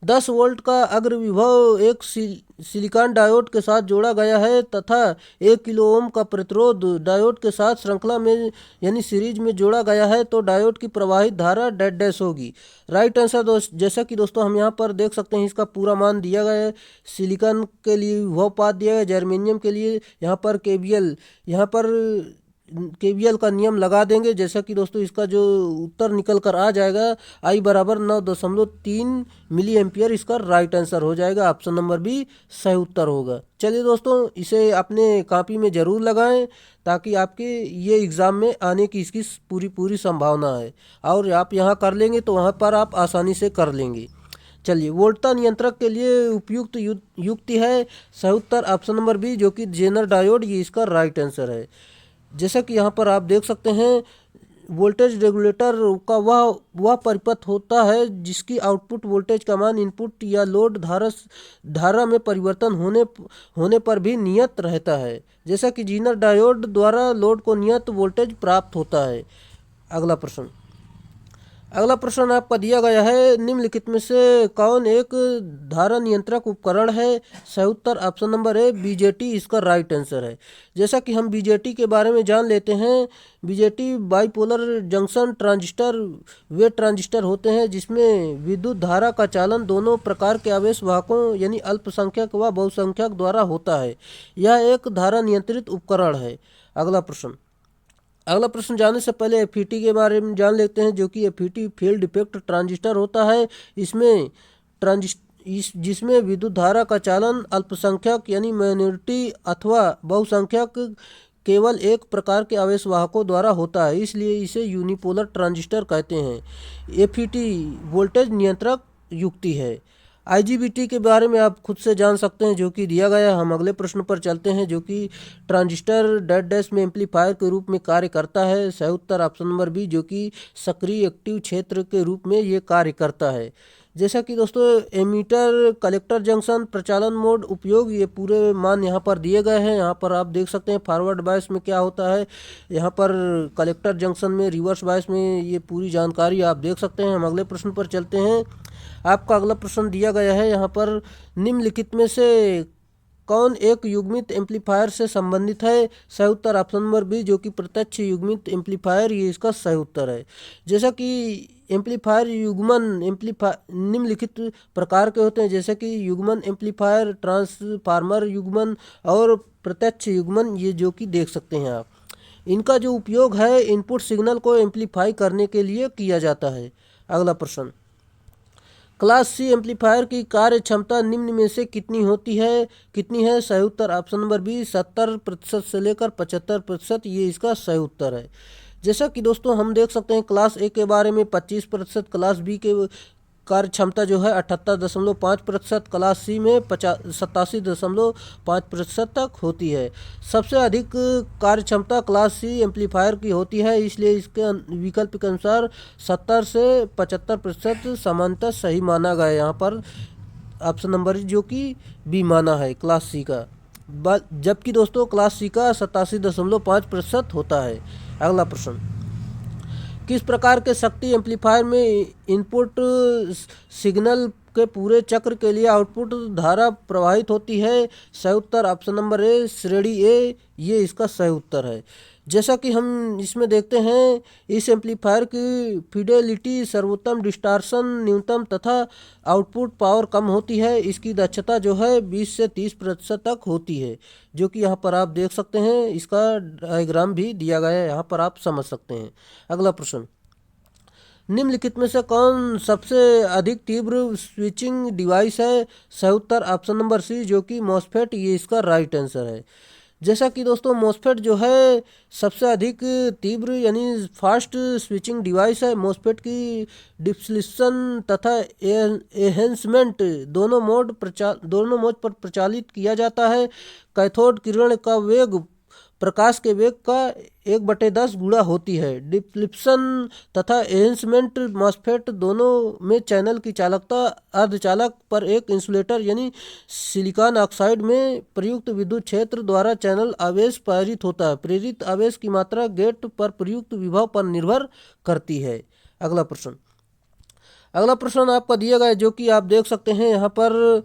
10 वोल्ट का अग्रविभव एक सिलिकॉन डायोड के साथ जोड़ा गया है तथा 1 किलो ओम का प्रतिरोध डायोड के साथ श्रृंखला में यानी सीरीज में जोड़ा गया है तो डायोड की प्रवाहित धारा डेड डैश होगी। राइट आंसर जैसा कि दोस्तों हम यहाँ पर देख सकते हैं इसका पूरा मान दिया गया है। सिलिकॉन के लिए विभव पात दिया गया, जर्मेनियम के लिए यहाँ पर केवीएल का नियम लगा देंगे। जैसा कि दोस्तों इसका जो उत्तर निकल कर आ जाएगा I बराबर 9.3 मिली एम्पियर इसका राइट आंसर हो जाएगा। ऑप्शन नंबर बी सही उत्तर होगा। चलिए दोस्तों इसे अपने कॉपी में ज़रूर लगाएं ताकि आपके ये एग्ज़ाम में आने की इसकी पूरी संभावना है और आप यहाँ कर लेंगे तो वहाँ पर आप आसानी से कर लेंगे। चलिए वोल्टता नियंत्रक के लिए उपयुक्त युक्ति है। सही उत्तर ऑप्शन नंबर बी जो कि जेनर डायोड ये इसका राइट आंसर है। जैसा कि यहाँ पर आप देख सकते हैं वोल्टेज रेगुलेटर का वह परिपथ होता है जिसकी आउटपुट वोल्टेज का मान इनपुट या लोड धारा में परिवर्तन होने पर भी नियत रहता है। जैसा कि जेनर डायोड द्वारा लोड को नियत वोल्टेज प्राप्त होता है। अगला प्रश्न आपका दिया गया है, निम्नलिखित में से कौन एक धारा नियंत्रक उपकरण है। सही उत्तर ऑप्शन नंबर ए बीजेटी इसका राइट आंसर है। जैसा कि हम बीजेटी के बारे में जान लेते हैं, बीजेटी बाइपोलर जंक्शन ट्रांजिस्टर वे ट्रांजिस्टर होते हैं जिसमें विद्युत धारा का चालन दोनों प्रकार के आवेश वाहकों यानी अल्पसंख्यक व बहुसंख्यक द्वारा होता है। यह एक धारा नियंत्रित उपकरण है। अगला प्रश्न जानने से पहले एफईटी के बारे में जान लेते हैं जो कि एफईटी फील्ड इफेक्ट ट्रांजिस्टर होता है। जिसमें विद्युत धारा का चालन अल्पसंख्यक यानी माइनॉरिटी अथवा बहुसंख्यक केवल एक प्रकार के आवेश वाहकों द्वारा होता है, इसलिए इसे यूनिपोलर ट्रांजिस्टर कहते हैं। एफईटी वोल्टेज नियंत्रक युक्ति है। आईजीबीटी के बारे में आप खुद से जान सकते हैं जो कि दिया गया है। हम अगले प्रश्न पर चलते हैं जो कि ट्रांजिस्टर डेड डैश में एम्पलीफायर के रूप में कार्य करता है। सही उत्तर ऑप्शन नंबर बी जो कि सक्रिय एक्टिव क्षेत्र के रूप में ये कार्य करता है। जैसा कि दोस्तों एमीटर, कलेक्टर जंक्शन, प्रचालन मोड, उपयोग ये पूरे मान यहाँ पर दिए गए हैं। यहाँ पर आप देख सकते हैं फॉरवर्ड बायस में क्या होता है, यहाँ पर कलेक्टर जंक्शन में, रिवर्स बायस में, ये पूरी जानकारी आप देख सकते हैं। हम अगले प्रश्न पर चलते हैं। आपका अगला प्रश्न दिया गया है यहाँ पर, निम्नलिखित में से कौन एक युग्मित एम्पलीफायर से संबंधित है। सही उत्तर ऑप्शन नंबर बी जो कि प्रत्यक्ष युग्मित एम्पलीफायर ये इसका सही उत्तर है। जैसा कि एम्पलीफायर युग्मन निम्नलिखित प्रकार के होते हैं जैसे कि युग्मन एम्पलीफायर, ट्रांसफार्मर युग्मन और प्रत्यक्ष युग्मन, ये जो कि देख सकते हैं आप। इनका जो उपयोग है इनपुट सिग्नल को एम्पलीफाई करने के लिए किया जाता है। अगला प्रश्न, क्लास सी एम्पलीफायर की कार्य क्षमता निम्न में से कितनी है? सही उत्तर ऑप्शन नंबर बी 70% से लेकर 75%, ये इसका सही उत्तर है। जैसा कि दोस्तों हम देख सकते हैं क्लास ए के बारे में 25%, क्लास बी के कार्य क्षमता जो है 78.5%, क्लास सी में 87.5% तक होती है। सबसे अधिक कार्य क्षमता क्लास सी एम्पलीफायर की होती है, इसलिए इसके विकल्प के अनुसार 70 से 75% सामान्यतः सही माना गया है। यहाँ पर ऑप्शन नंबर जो कि बी माना है क्लास सी का, जबकि दोस्तों क्लास सी का 87.5% होता है। अगला प्रश्न, किस प्रकार के शक्ति एम्पलीफायर में इनपुट सिग्नल के पूरे चक्र के लिए आउटपुट धारा प्रवाहित होती है? सही उत्तर ऑप्शन नंबर ए श्रेणी ए, ये इसका सही उत्तर है। जैसा कि हम इसमें देखते हैं इस एम्पलीफायर की फिडेलिटी सर्वोत्तम, डिस्टॉर्शन न्यूनतम तथा आउटपुट पावर कम होती है। इसकी दक्षता जो है 20 से 30% तक होती है, जो कि यहाँ पर आप देख सकते हैं। इसका डायग्राम भी दिया गया है, यहाँ पर आप समझ सकते हैं। अगला प्रश्न, निम्नलिखित में से कौन सबसे अधिक तीव्र स्विचिंग डिवाइस है? सही उत्तर ऑप्शन नंबर सी जो कि मॉसफेट, ये इसका राइट आंसर है। जैसा कि दोस्तों मॉसफेट जो है सबसे अधिक तीव्र यानी फास्ट स्विचिंग डिवाइस है। मॉसफेट की डिप्लीशन तथा एनहेंसमेंट दोनों मोड पर प्रचालित किया जाता है। कैथोड किरण का वेग प्रकाश के वेग का 1/10 गुणा होती है। डिप्लीशन तथा एनहेंसमेंट मॉसफेट दोनों में चैनल की चालकता अर्धचालक पर एक इंसुलेटर यानी सिलिकॉन ऑक्साइड में प्रयुक्त विद्युत क्षेत्र द्वारा चैनल आवेश प्रेरित होता है। प्रेरित आवेश की मात्रा गेट पर प्रयुक्त विभव पर निर्भर करती है। अगला प्रश्न आपका दिया गया है, जो कि आप देख सकते हैं यहाँ पर,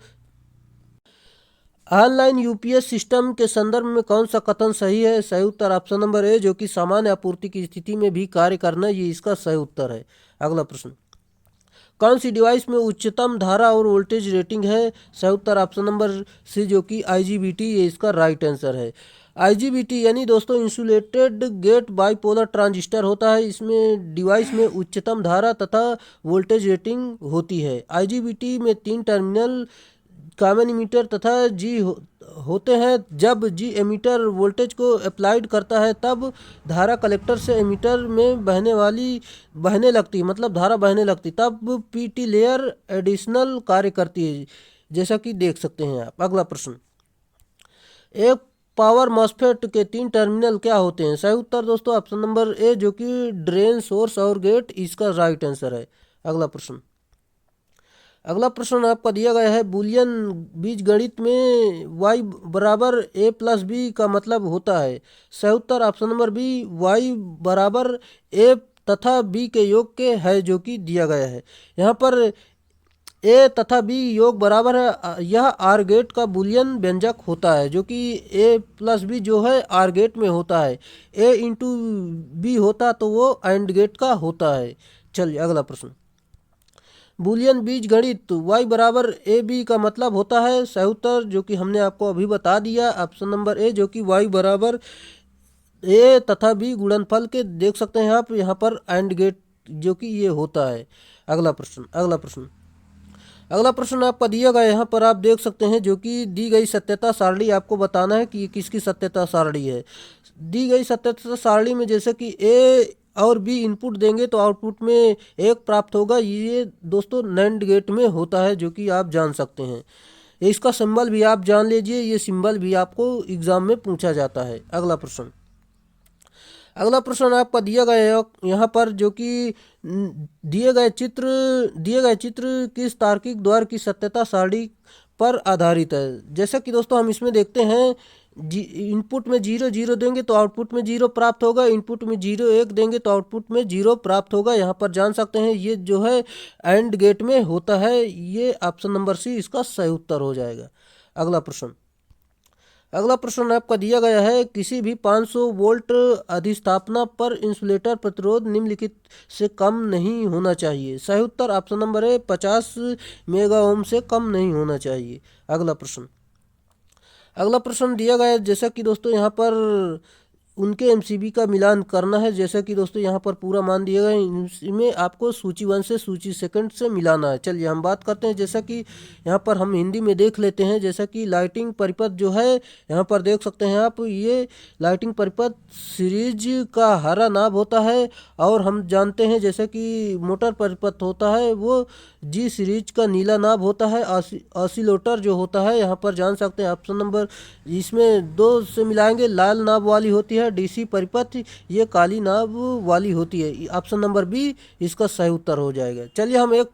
ऑनलाइन यूपीएस सिस्टम के संदर्भ में कौन सा कथन सही है? सही उत्तर ऑप्शन नंबर ए जो कि सामान्य आपूर्ति की स्थिति में भी कार्य करना, ये इसका सही उत्तर है। अगला प्रश्न, कौन सी डिवाइस में उच्चतम धारा और वोल्टेज रेटिंग है? सही उत्तर ऑप्शन नंबर सी जो कि आईजीबीटी, ये इसका राइट आंसर है। आईजीबीटी यानी दोस्तों इंसुलेटेड गेट बाइपोलर ट्रांजिस्टर होता है। इसमें डिवाइस में उच्चतम धारा तथा वोल्टेज रेटिंग होती है। आईजीबीटी में 3 टर्मिनल कॉमन एमीटर तथा होते हैं। जब जी एमीटर वोल्टेज को अप्लाइड करता है तब धारा कलेक्टर से एमीटर में बहने लगती, मतलब धारा बहने लगती, तब पीटी लेयर एडिशनल कार्य करती है, जैसा कि देख सकते हैं आप। अगला प्रश्न, एक पावर मॉसफेट के 3 टर्मिनल क्या होते हैं? सही उत्तर दोस्तों ऑप्शन नंबर ए जो कि ड्रेन, सोर्स और गेट, इसका राइट आंसर है। अगला प्रश्न आपका दिया गया है, बूलियन बीजगणित में y बराबर a प्लस बी का मतलब होता है? सही उत्तर ऑप्शन नंबर बी y बराबर a तथा b के योग के है, जो कि दिया गया है। यहाँ पर a तथा b योग बराबर है, यह आर गेट का बूलियन व्यंजक होता है, जो कि a प्लस बी जो है आर गेट में होता है। a इंटू बी होता तो वो एंड गेट का होता है। चलिए अगला प्रश्न, बूलियन बीज गणित y बराबर ए बी का मतलब होता है? सही उत्तर जो कि हमने आपको अभी बता दिया, ऑप्शन नंबर ए जो कि y बराबर ए तथा बी गुणनफल के देख सकते हैं आप, यहाँ पर एंड गेट जो कि ये होता है। अगला प्रश्न आपका दिया गया, यहाँ पर आप देख सकते हैं, जो कि दी गई सत्यता सारणी आपको बताना है कि किसकी सत्यता सारणी है। दी गई सत्यता सारणी में जैसे कि ए और बी इनपुट देंगे तो आउटपुट में 1 प्राप्त होगा। ये दोस्तों नैंड गेट में होता है, जो कि आप जान सकते हैं। इसका सिंबल भी आप जान लीजिए, ये सिंबल भी आपको एग्जाम में पूछा जाता है। अगला प्रश्न आपका दिया गया है यहाँ पर, जो कि दिए गए चित्र किस तार्किक द्वार की सत्यता सारणी पर आधारित है? जैसा कि दोस्तों हम इसमें देखते हैं, इनपुट में 0 0 देंगे तो आउटपुट में 0 प्राप्त होगा, इनपुट में 0 1 देंगे तो आउटपुट में 0 प्राप्त होगा। यहाँ पर जान सकते हैं ये जो है एंड गेट में होता है। ये ऑप्शन नंबर सी इसका सही उत्तर हो जाएगा। अगला प्रश्न आपका दिया गया है, किसी भी 500 वोल्ट अधिष्ठापना पर इंसुलेटर प्रतिरोध निम्नलिखित से कम नहीं होना चाहिए? सही उत्तर option number A 50 mega ohm से कम नहीं होना चाहिए। अगला प्रश्न दिया गया है, जैसा कि दोस्तों यहाँ पर उनके एमसीबी का मिलान करना है। जैसा कि दोस्तों यहाँ पर पूरा मान दिया गया है, इसमें आपको सूची 1 से सूची 2 से मिलाना है। चलिए हम बात करते हैं, जैसा कि यहाँ पर हम हिंदी में देख लेते हैं। जैसा कि लाइटिंग परिपथ जो है, यहाँ पर देख सकते हैं आप, ये लाइटिंग परिपथ सीरीज का हरा नाब होता है। और हम जानते हैं जैसे कि मोटर परिपथ होता है वो जी सीरीज का नीला नाब होता है। ऑसिलेटर जो होता है, यहाँ पर जान सकते हैं ऑप्शन नंबर, इसमें 2 से मिलाएंगे, लाल नाब वाली होती है डीसी परिपथ, ये काली नाब वाली होती है। ऑप्शन नंबर बी इसका सही उत्तर हो जाएगा। चलिए हम एक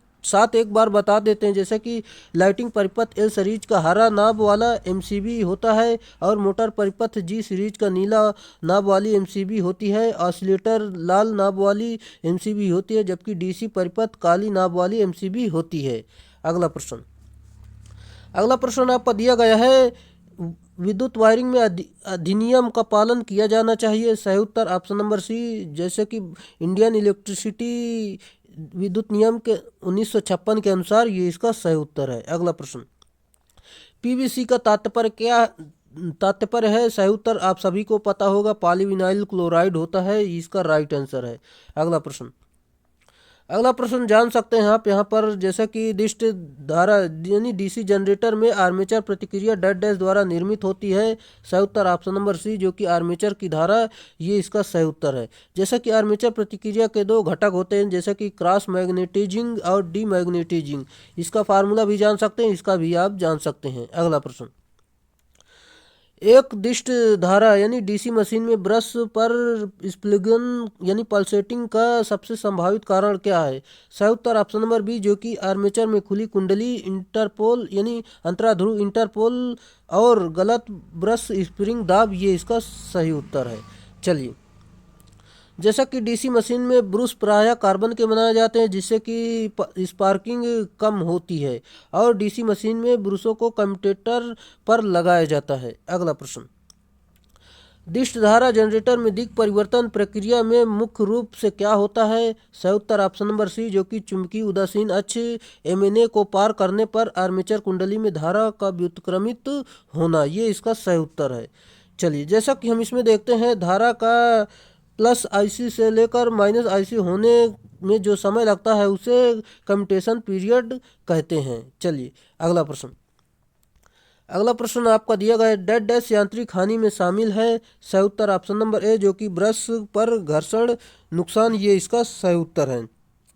बार बता देते हैं। जैसे कि लाइटिंग परिपथ एल सीरीज का हरा नाब वाला एमसीबी होता है और मोटर परिपथ जी सीरीज का नीला नाब वाली एमसीबी होती है। ऑसिलेटर लाल नाब वाली एमसीबी होती है, जबकि डीसी परिपथ काली नाब वाली एमसीबी होती है। अगला प्रश्न आपका दिया गया है, विद्युत वायरिंग में अधिनियम का पालन किया जाना चाहिए। सही उत्तर ऑप्शन नंबर सी, जैसे कि इंडियन इलेक्ट्रिसिटी विद्युत नियम के 1956 के अनुसार, ये इसका सही उत्तर है। अगला प्रश्न, पीवीसी का तात्पर्य है। सही उत्तर आप सभी को पता होगा, पॉलीविनाइल क्लोराइड होता है, इसका राइट आंसर है। अगला प्रश्न जान सकते हैं आप यहाँ पर, जैसा कि दिष्ट धारा यानी डीसी जनरेटर में आर्मेचर प्रतिक्रिया डैश डैश द्वारा निर्मित होती है। सही उत्तर ऑप्शन नंबर सी, जो कि आर्मेचर की धारा, ये इसका सही उत्तर है। जैसा कि आर्मेचर प्रतिक्रिया के 2 घटक होते हैं, जैसे कि क्रॉस मैग्नेटाइजिंग और डीमैग्नेटाइजिंग। इसका फार्मूला भी जान सकते हैं, इसका भी आप जान सकते हैं। अगला प्रश्न, एक दिष्ट धारा यानी डीसी मशीन में ब्रश पर स्प्लिगन यानी पल्सेटिंग का सबसे संभावित कारण क्या है। सही उत्तर ऑप्शन नंबर बी, जो कि आर्मेचर में खुली कुंडली, इंटरपोल यानी अंतराध्रुव इंटरपोल और गलत ब्रश स्प्रिंग दाब, ये इसका सही उत्तर है। चलिए, जैसा कि डीसी मशीन में ब्रश प्रायः कार्बन के बनाए जाते हैं, जिससे कि स्पार्किंग कम होती है, और डीसी मशीन में ब्रशों को कम्यूटेटर पर लगाया जाता है। अगला प्रश्न, दिष्ट धारा जनरेटर में दिक् परिवर्तन प्रक्रिया में मुख्य रूप से क्या होता है। सही उत्तर ऑप्शन नंबर सी, जो कि चुंबकीय उदासीन अक्ष एमएनए को पार करने पर आर्मेचर कुंडली में धारा का व्युत्क्रमित होना, ये इसका सही उत्तर है। चलिए, जैसा कि हम इसमें देखते हैं, धारा का प्लस आईसी से लेकर माइनस आईसी होने में जो समय लगता है उसे कम्यूटेशन पीरियड कहते हैं। चलिए, अगला प्रश्न आपका दिया गया है, डैश डैश यांत्रिक हानि में शामिल है। सही उत्तर ऑप्शन नंबर ए, जो कि ब्रश पर घर्षण नुकसान, ये इसका सही उत्तर है।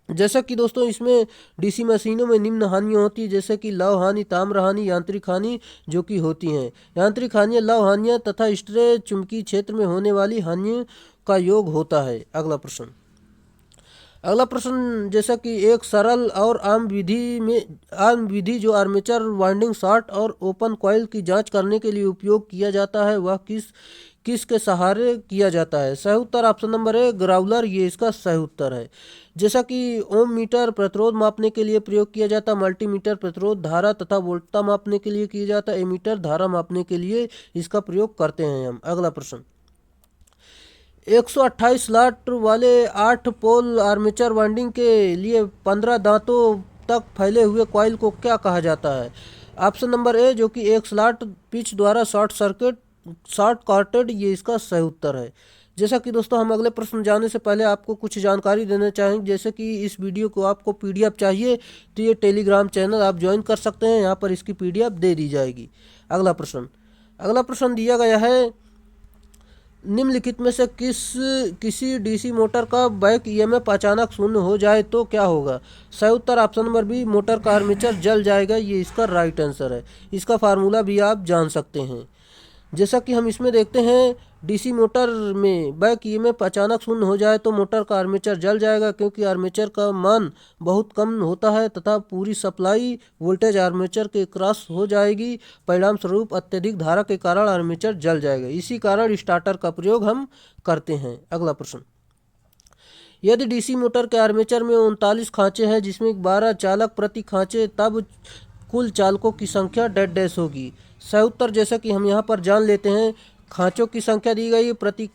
जैसा कि दोस्तों इसमें डीसी मशीनों में निम्न हानियाँ होती है, जैसे कि लौह हानि, ताम्र हानि, यांत्रिक हानि, जो कि होती हैं। यांत्रिक हानियाँ लौह हानियाँ तथा स्ट्रे चुंबकीय क्षेत्र में होने वाली हानियों का योग होता है। अगला प्रश्न, जैसा कि एक सरल और आम विधि जो आर्मेचर वाइंडिंग शॉर्ट और ओपन कॉइल की जांच करने के लिए उपयोग किया जाता है, वह किस के सहारे किया जाता है। सही उत्तर ऑप्शन नंबर ए, ग्राउलर, ये इसका सही उत्तर है। जैसा कि ओम मीटर प्रतिरोध मापने के लिए प्रयोग किया जाता है, मल्टीमीटर प्रतिरोध धारा तथा वोल्टता मापने के लिए किया जाता है, एमीटर धारा मापने के लिए इसका प्रयोग करते हैं हम। अगला प्रश्न, 128 स्लॉट वाले 8 पोल आर्मेचर वाइंडिंग के लिए 15 दांतों तक फैले हुए कॉइल को क्या कहा जाता है। ऑप्शन नंबर ए, जो कि एक स्लॉट पिच द्वारा शॉर्ट कार्टेड, ये इसका सही उत्तर है। जैसा कि दोस्तों हम अगले प्रश्न जाने से पहले आपको कुछ जानकारी देना चाहेंगे, जैसे कि इस वीडियो को आपको पीडीएफ चाहिए तो ये टेलीग्राम चैनल आप ज्वाइन कर सकते हैं, यहाँ पर इसकी पीडीएफ दे दी जाएगी। अगला प्रश्न दिया गया है, निम्नलिखित में से किसी डीसी मोटर का बैक ईएमएफ अचानक शून्य हो जाए तो क्या होगा। सही उत्तर ऑप्शन नंबर बी, मोटर का आर्मेचर जल जाएगा, ये इसका राइट आंसर है। इसका फार्मूला भी आप जान सकते हैं। जैसा कि हम इसमें देखते हैं, डीसी मोटर में बैक ईएमएफ अचानक शून्य हो जाए तो मोटर का आर्मेचर जल जाएगा, क्योंकि आर्मेचर का मान बहुत कम होता है तथा पूरी सप्लाई वोल्टेज आर्मेचर के क्रॉस हो जाएगी। परिणाम स्वरूप अत्यधिक धारा के कारण आर्मेचर जल जाएगा। इसी कारण स्टार्टर का प्रयोग हम करते हैं। अगला प्रश्न, यदि डीसी मोटर के आर्मेचर में 39 खांचे हैं, जिसमें 12 चालक प्रति खांचे, तब कुल चालकों की संख्या डैश डैश होगी। सही उत्तर, जैसा कि हम यहाँ पर जान लेते हैं, खांचों की संख्या दी गई है, प्रति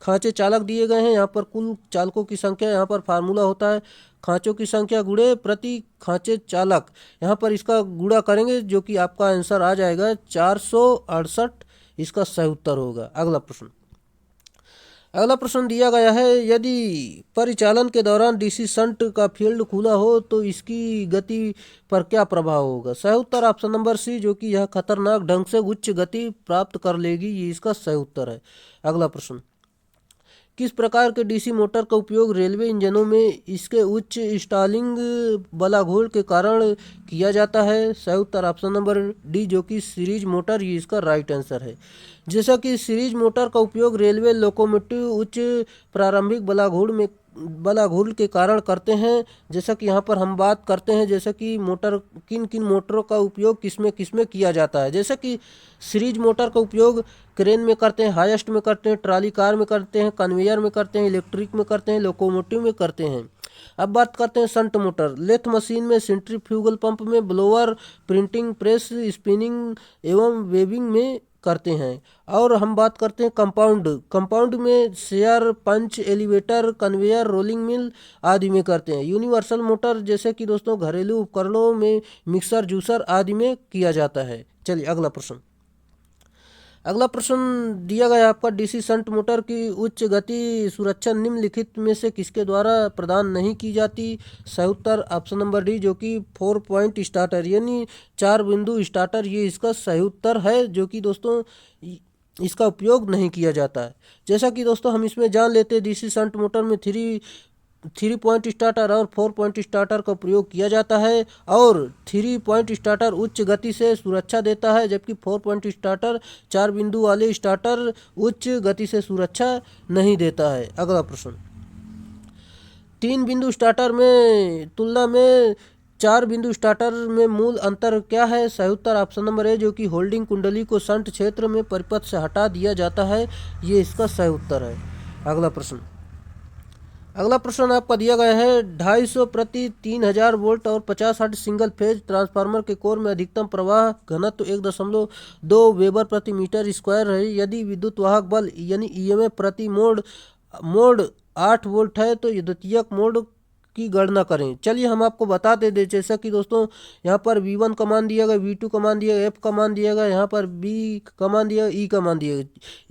खांचे चालक दिए गए हैं, यहाँ पर कुल चालकों की संख्या, यहाँ पर फार्मूला होता है खांचों की संख्या गुणे प्रति खांचे चालक। यहाँ पर इसका गुणा करेंगे, जो कि आपका आंसर आ जाएगा 468, इसका सही उत्तर होगा। अगला प्रश्न, अगला प्रश्न दिया गया है, यदि परिचालन के दौरान डीसी शंट का फील्ड खुला हो तो इसकी गति पर क्या प्रभाव होगा? सही उत्तर ऑप्शन नंबर सी, जो कि यह खतरनाक ढंग से उच्च गति प्राप्त कर लेगी, ये इसका सही उत्तर है। अगला प्रश्न, किस प्रकार के डीसी मोटर का उपयोग रेलवे इंजनों में इसके उच्च स्टालिंग बलाघोल के कारण किया जाता है? सही उत्तर ऑप्शन नंबर डी, जो कि सीरीज मोटर, ये इसका राइट आंसर है। जैसा कि सीरीज मोटर का उपयोग रेलवे लोकोमोटिव उच्च प्रारंभिक बलाघूर्ण के कारण करते हैं। जैसा कि यहाँ पर हम बात करते हैं, जैसा कि मोटर किन किन मोटरों का उपयोग किसमें किया जाता है। जैसे कि सीरीज मोटर का उपयोग क्रेन में करते हैं, हाईएस्ट में करते हैं, ट्राली कार में करते हैं, कन्वेयर में करते हैं, इलेक्ट्रिक में करते हैं, लोकोमोटिव में करते हैं। अब बात करते हैं शंट मोटर। लेथ मशीन में, सेंट्रीफ्यूगल पंप में, ब्लोअर, प्रिंटिंग प्रेस, स्पिनिंग एवं वेविंग में करते हैं। और हम बात करते हैं कंपाउंड में शेयर, पंच, एलिवेटर, कन्वेयर, रोलिंग मिल आदि में करते हैं। यूनिवर्सल मोटर जैसे कि दोस्तों घरेलू उपकरणों में मिक्सर, जूसर आदि में किया जाता है। चलिए अगला प्रश्न दिया गया आपका, डीसी शंट मोटर की उच्च गति सुरक्षा निम्नलिखित में से किसके द्वारा प्रदान नहीं की जाती? सही उत्तर ऑप्शन नंबर डी, जो कि 4 पॉइंट स्टार्टर यानी 4 बिंदु स्टार्टर, ये इसका सही उत्तर है, जो कि दोस्तों इसका उपयोग नहीं किया जाता है। जैसा कि दोस्तों हम इसमें जान लेते हैं, डीसी शंट मोटर में थ्री पॉइंट स्टार्टर और 4 पॉइंट स्टार्टर का प्रयोग किया जाता है। और 3 पॉइंट स्टार्टर उच्च गति से सुरक्षा देता है, जबकि 4 पॉइंट स्टार्टर 4 बिंदु वाले स्टार्टर उच्च गति से सुरक्षा नहीं देता है। अगला प्रश्न, 3 बिंदु स्टार्टर में तुलना में 4 बिंदु स्टार्टर में मूल अंतर क्या है? सही उत्तर ऑप्शन नंबर ए, जो कि होल्डिंग कुंडली को शंट क्षेत्र में परिपथ से हटा दिया जाता है, ये इसका सही उत्तर है। अगला प्रश्न आपका दिया गया है, 250 प्रति 3000 वोल्ट और 50 हर्ट्ज सिंगल फेज ट्रांसफार्मर के कोर में अधिकतम प्रवाह घनत्व 1.2 वेबर प्रति मीटर स्क्वायर है। यदि विद्युत वाहक बल यानी ईएमएफ प्रति मोड 8 वोल्ट है तो द्वितीयक मोड की गणना करें। चलिए हम आपको बताते दें, जैसा कि दोस्तों यहाँ पर V1 का मान दिया गया, V2 का मान दिया गया, F का मान दिया गया, यहाँ पर B का मान दिया गया, E का मान दिया गया।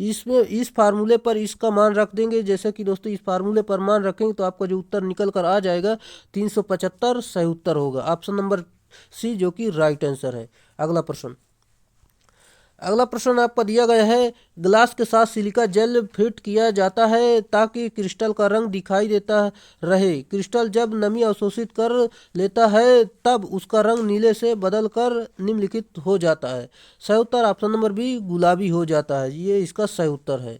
इसमें इस फार्मूले पर इसका मान रख देंगे। जैसे कि दोस्तों इस फार्मूले पर मान रखेंगे तो आपका जो उत्तर निकल कर आ जाएगा 375 सही उत्तर होगा, ऑप्शन नंबर सी, जो कि राइट आंसर है। अगला प्रश्न आपका दिया गया है, ग्लास के साथ सिलिका जेल फिट किया जाता है ताकि क्रिस्टल का रंग दिखाई देता रहे। क्रिस्टल जब नमी अवशोषित कर लेता है तब उसका रंग नीले से बदलकर निम्नलिखित हो जाता है। सही उत्तर ऑप्शन नंबर बी, गुलाबी हो जाता है, ये इसका सही उत्तर है।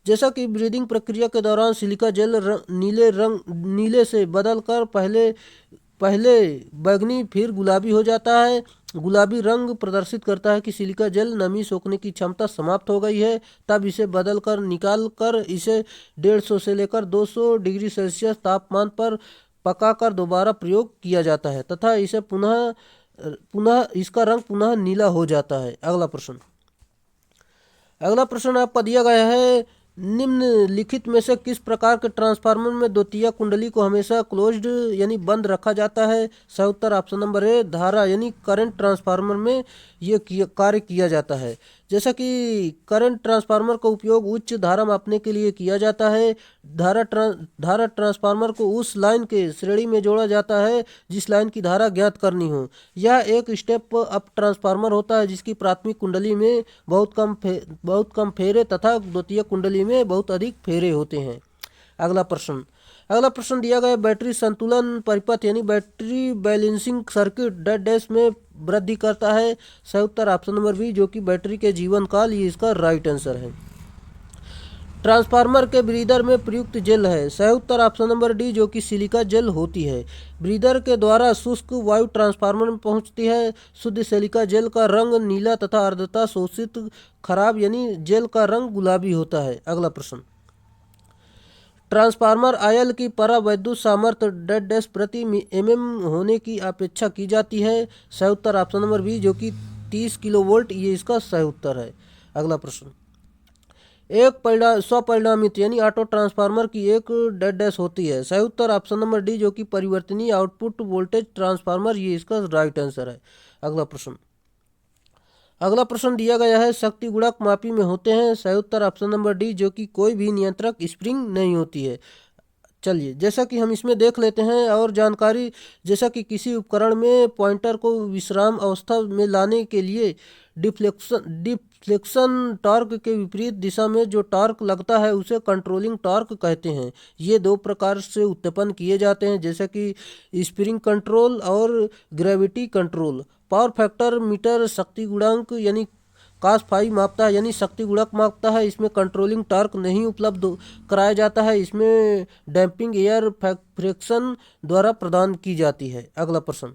जैसा कि ब्रीदिंग प्रक्रिया के दौरान सिलिका जेल नीले से बदलकर पहले बैंगनी फिर गुलाबी हो जाता है। गुलाबी रंग प्रदर्शित करता है कि सिलिका जेल नमी सोखने की क्षमता समाप्त हो गई है। तब इसे निकाल कर इसे 150 से लेकर 200 डिग्री सेल्सियस तापमान पर पकाकर दोबारा प्रयोग किया जाता है तथा इसे पुनः इसका रंग पुनः नीला हो जाता है। अगला प्रश्न आपका दिया गया है, निम्नलिखित में से किस प्रकार के ट्रांसफार्मर में द्वितीयक कुंडली को हमेशा क्लोज्ड यानी बंद रखा जाता है? सही उत्तर ऑप्शन नंबर ए, धारा यानी करंट ट्रांसफार्मर में ये कार्य किया जाता है। जैसा कि करंट ट्रांसफार्मर का उपयोग उच्च धारा मापने के लिए किया जाता है। धारा ट्रांसफार्मर को उस लाइन के श्रेणी में जोड़ा जाता है जिस लाइन की धारा ज्ञात करनी हो। यह एक स्टेप अप ट्रांसफार्मर होता है जिसकी प्राथमिक कुंडली में बहुत कम फेरे तथा द्वितीयक कुंडली में बहुत अधिक फेरे होते हैं। अगला प्रश्न दिया गया, बैटरी संतुलन परिपथ यानी battery balancing circuit dead dash में वृद्धि करता है। सही उत्तर ऑप्शन नंबर बी, जो कि बैटरी के जीवन काल, ये इसका राइट आंसर है। ट्रांसफार्मर के ब्रीदर में प्रयुक्त जेल है। सही उत्तर ऑप्शन नंबर डी, जो कि सिलिका जेल होती है। ब्रीदर के द्वारा शुष्क वायु ट्रांसफार्मर में पहुंचती है। शुद्ध सिलिका जेल का रंग नीला तथा आर्द्रता शोषित खराब यानी जेल का रंग गुलाबी होता है। अगला प्रश्न, ट्रांसफार्मर आयल की परावैद्युत सामर्थ्य डेड डैश प्रति mm होने की अपेक्षा की जाती है। सही उत्तर ऑप्शन नंबर बी, जो कि 30 किलोवोल्ट, ये इसका सही उत्तर है। अगला प्रश्न, एक स्वपरिणामित यानी ऑटो ट्रांसफार्मर की एक डेड डैश होती है। सही उत्तर ऑप्शन नंबर डी, जो कि परिवर्तनीय आउटपुट वोल्टेज ट्रांसफार्मर, ये इसका राइट आंसर है। अगला प्रश्न, अगला प्रश्न दिया गया है, शक्ति गुणक मापी में होते हैं। सही उत्तर ऑप्शन नंबर डी, जो कि कोई भी नियंत्रक स्प्रिंग नहीं होती है। चलिए, जैसा कि हम इसमें देख लेते हैं और जानकारी, जैसा कि किसी उपकरण में पॉइंटर को विश्राम अवस्था में लाने के लिए डिफ्लेक्शन टॉर्क के विपरीत दिशा में जो टॉर्क लगता है उसे कंट्रोलिंग टॉर्क कहते हैं। ये दो प्रकार से उत्पन्न किए जाते हैं, जैसे कि स्प्रिंग कंट्रोल और gravity control. Power factor metre शक्ति गुणांक यानी कास फाई मापता है, यानी शक्ति गुणक मापता है। इसमें कंट्रोलिंग टॉर्क नहीं उपलब्ध कराया जाता है, इसमें डैम्पिंग एयर फ्रिक्शन द्वारा प्रदान की जाती है। अगला प्रश्न,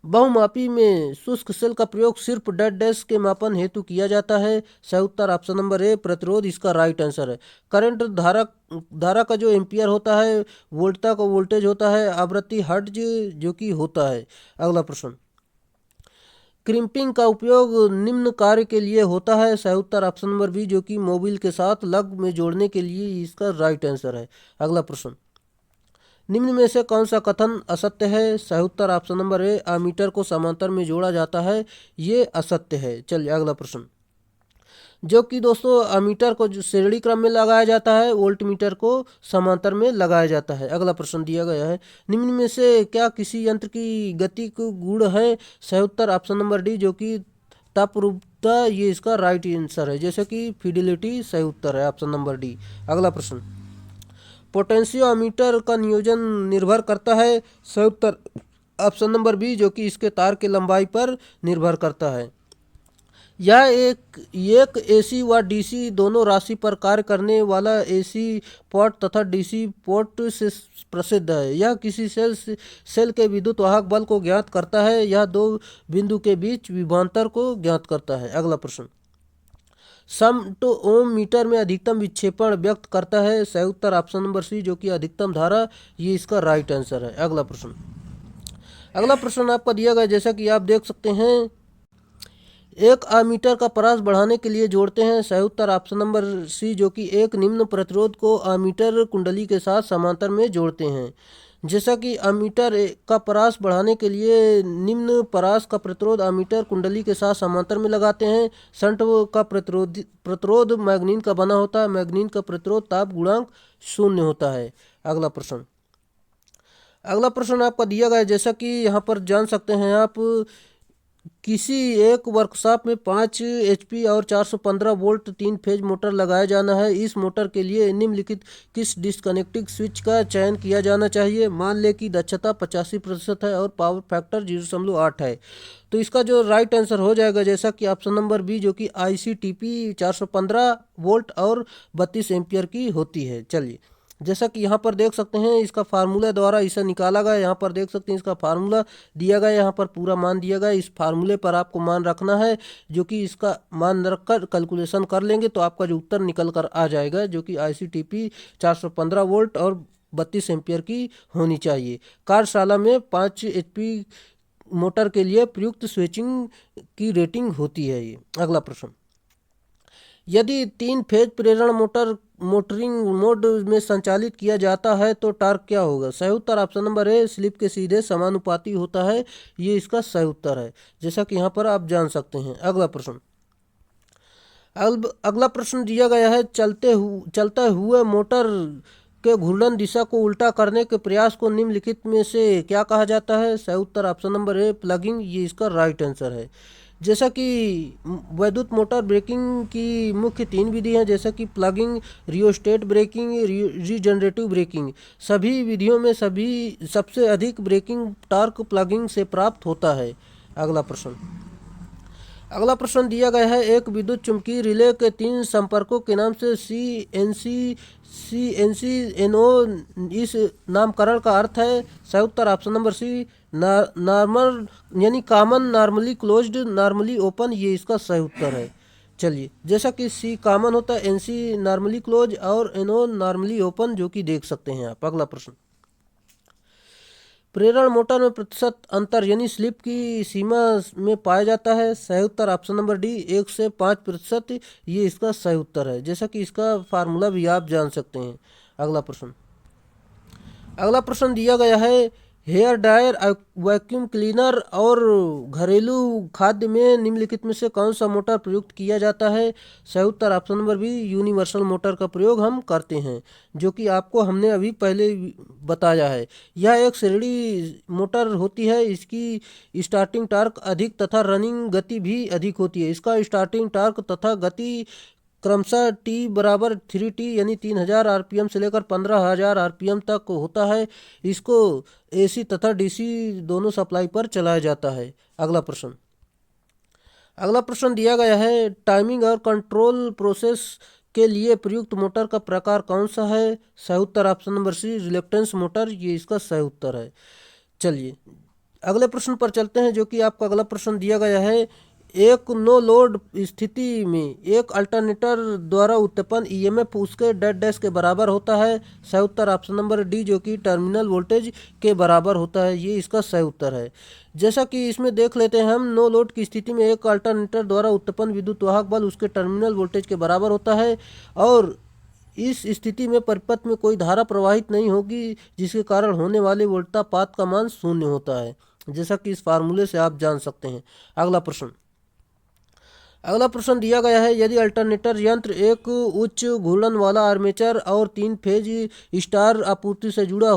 बहुमापी में शुष्क सेल का प्रयोग सिर्फ डेड डैश के मापन हेतु किया जाता है। सही उत्तर ऑप्शन नंबर ए, प्रतिरोध इसका राइट आंसर है। करंट धारा का जो एम्पियर होता है, वोल्टता का वोल्टेज होता है, आवृत्ति हर्ट्ज जो कि होता है। अगला प्रश्न, क्रिम्पिंग का उपयोग निम्न कार्य के लिए होता है। सही उत्तर ऑप्शन नंबर बी, जो कि मोबिल के साथ लग में जोड़ने के लिए इसका राइट आंसर है। अगला प्रश्न, निम्न में से कौन सा कथन असत्य है। सही उत्तर ऑप्शन नंबर ए, आमीटर को समांतर में जोड़ा जाता है, ये असत्य है। चलिए अगला प्रश्न, जो कि दोस्तों अमीटर को जो श्रेणी क्रम में लगाया जाता है, वोल्ट मीटर को समांतर में लगाया जाता है। अगला प्रश्न दिया गया है, निम्न में से क्या किसी यंत्र की गति को गुण है। सही उत्तर ऑप्शन नंबर डी, जो कि तापरूपता, ये इसका राइट आंसर है। जैसे कि फिडिलिटी सही उत्तर है ऑप्शन नंबर डी। अगला प्रश्न, पोटेंशियोमीटर का नियोजन निर्भर करता है। सही उत्तर ऑप्शन नंबर बी, जो कि इसके तार की लंबाई पर निर्भर करता है। यह एक एसी व डीसी दोनों राशि पर कार्य करने वाला एसी पोर्ट तथा डीसी पोर्ट से प्रसिद्ध है। यह किसी सेल के विद्युत वाहक बल को ज्ञात करता है। यह दो बिंदु के बीच विभवांतर को ज्ञात करता है। अगला प्रश्न, सम टू ओम मीटर में अधिकतम विक्षेपण व्यक्त करता है। सही उत्तर ऑप्शन नंबर सी, जो कि अधिकतम धारा, ये इसका राइट आंसर है। अगला प्रश्न आपका दिया गया, जैसा कि आप देख सकते हैं, एक आमीटर का परास बढ़ाने के लिए जोड़ते हैं। सही उत्तर ऑप्शन नंबर सी, जो कि एक निम्न प्रतिरोध को आमीटर कुंडली के साथ समांतर में जोड़ते हैं। जैसा कि आमीटर का परास बढ़ाने के लिए निम्न परास का प्रतिरोध आमीटर कुंडली के साथ समांतर में लगाते हैं। शंट का प्रतिरोध मैग्नीन का बना होता है। मैग्नीन का प्रतिरोध ताप गुणांक 0 होता है। अगला प्रश्न आपका दिया गया है, जैसा कि यहाँ पर जान सकते हैं आप, किसी एक वर्कशॉप में 5 HP और 415 वोल्ट 3 फेज मोटर लगाया जाना है। इस मोटर के लिए निम्नलिखित किस डिस्कनेक्टिंग स्विच का चयन किया जाना चाहिए। मान लें कि दक्षता 85% है और पावर फैक्टर 0.8 है, तो इसका जो राइट आंसर हो जाएगा, जैसा कि ऑप्शन नंबर बी, जो कि ICTP 415 वोल्ट और 32 एम्पियर की होती है। चलिए, जैसा कि यहाँ पर देख सकते हैं, इसका फार्मूला द्वारा इसे निकाला गया। यहाँ पर देख सकते हैं इसका फार्मूला दिया गया, यहाँ पर पूरा मान दिया गया। इस फार्मूले पर आपको मान रखना है, जो कि इसका मान रखकर कैलकुलेशन कर लेंगे तो आपका जो उत्तर निकल कर आ जाएगा, जो कि ICTP 415 वोल्ट और 32 एम्पियर की होनी चाहिए। कार्यशाला में 5 HP मोटर के लिए प्रयुक्त स्विचिंग की रेटिंग होती है ये। अगला प्रश्न, यदि 3 फेज प्रेरण मोटरिंग मोड में संचालित किया जाता है तो टॉर्क क्या होगा। सही उत्तर ऑप्शन नंबर ए, स्लिप के सीधे समानुपाती होता है, ये इसका सही उत्तर है, जैसा कि यहाँ पर आप जान सकते हैं। अगला प्रश्न दिया गया है, चलते हुए मोटर के घूर्णन दिशा को उल्टा करने के प्रयास को निम्नलिखित में से क्या कहा जाता है। सही उत्तर ऑप्शन नंबर ए, प्लगिंग, ये इसका राइट आंसर है। जैसा कि वैद्युत मोटर ब्रेकिंग की मुख्य 3 विधि हैं, जैसा कि plugging, rheostat braking, regenerative braking. सभी विधियों में सबसे अधिक ब्रेकिंग टॉर्क प्लगिंग से प्राप्त होता है। अगला प्रश्न दिया गया है, एक विद्युत चुम्बकीय रिले के 3 संपर्कों के नाम से CNC NO इस नामकरण का अर्थ है। सही उत्तर ऑप्शन नंबर सी, नॉर्मल यानी common, normally closed, normally open, ये इसका सही उत्तर है। चलिए, जैसा कि C कॉमन होता है, NC नॉर्मली क्लोज और NO नॉर्मली ओपन, जो कि देख सकते हैं आप। अगला प्रश्न, प्रेरण मोटर में प्रतिशत अंतर यानी स्लिप की सीमा में पाया जाता है। सही उत्तर ऑप्शन नंबर डी, 1 से 5%, ये इसका सही उत्तर है, जैसा कि इसका फार्मूला भी आप जान सकते हैं। अगला प्रश्न दिया गया है, हेयर ड्रायर, वैक्यूम क्लीनर और घरेलू खाद्य में निम्नलिखित में से कौन सा मोटर प्रयुक्त किया जाता है? सही उत्तर option number B, universal motor का प्रयोग हम करते हैं, जो कि आपको हमने अभी पहले बताया है। यह एक श्रेणी मोटर होती है। इसकी स्टार्टिंग टार्क अधिक तथा रनिंग गति भी अधिक होती है। इसका स्टार्टिंग टार्क तथा गति क्रमशः टी बराबर 3T यानी 3000 आरपीएम से लेकर 15,000 आरपीएम तक होता है। इसको एसी तथा डीसी दोनों सप्लाई पर चलाया जाता है। अगला प्रश्न दिया गया है, टाइमिंग और कंट्रोल प्रोसेस के लिए प्रयुक्त मोटर का प्रकार कौन सा है? सही उत्तर option number C, reluctance motor, ये इसका सही उत्तर है। चलिए अगले प्रश्न पर चलते हैं, जो कि आपका अगला प्रश्न दिया गया है, एक नो लोड स्थिति में एक अल्टरनेटर द्वारा उत्पन्न ईएमएफ उसके डेड डैश के बराबर होता है। सही उत्तर ऑप्शन नंबर डी, जो कि टर्मिनल वोल्टेज के बराबर होता है, ये इसका सही उत्तर है। जैसा कि इसमें देख लेते हैं हम, नो लोड की स्थिति में एक अल्टरनेटर द्वारा उत्पन्न विद्युत वाहक बल उसके टर्मिनल वोल्टेज के बराबर होता है और इस स्थिति में परिपथ में कोई धारा प्रवाहित नहीं होगी, जिसके कारण होने वाले वोल्टापात का मान शून्य होता है, जैसा कि इस फार्मूले से आप जान सकते हैं। अगला प्रश्न दिया गया है, यदि अल्टरनेटर यंत्र एक उच्च घूर्णन वाला आर्मेचर और 3 फेज स्टार आपूर्ति से जुड़ा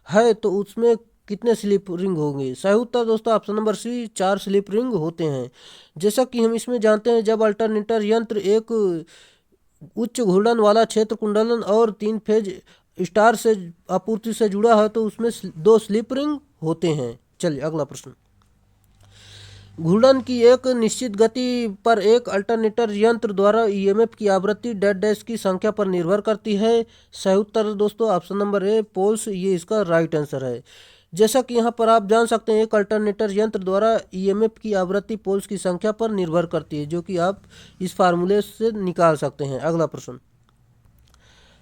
है तो उसमें कितने स्लिप रिंग होंगे? सही उत्तर दोस्तों option number C, 4 slip ring होते हैं। जैसा कि हम इसमें जानते हैं, जब अल्टरनेटर यंत्र एक उच्च घूर्णन वाला क्षेत्र कुंडलन और 3 फेज स्टार से आपूर्ति से जुड़ा है तो उसमें 2 स्लिप रिंग होते हैं। चलिए अगला प्रश्न, घूर्णन की एक निश्चित गति पर एक अल्टरनेटर यंत्र द्वारा ईएमएफ की आवृत्ति डेड डैश की संख्या पर निर्भर करती है। सही उत्तर दोस्तों ऑप्शन नंबर ए, पोल्स, ये इसका राइट आंसर है। जैसा कि यहाँ पर आप जान सकते हैं, एक अल्टरनेटर यंत्र द्वारा ईएमएफ की आवृत्ति पोल्स की संख्या पर निर्भर करती है, जो कि आप इस फार्मूले से निकाल सकते हैं।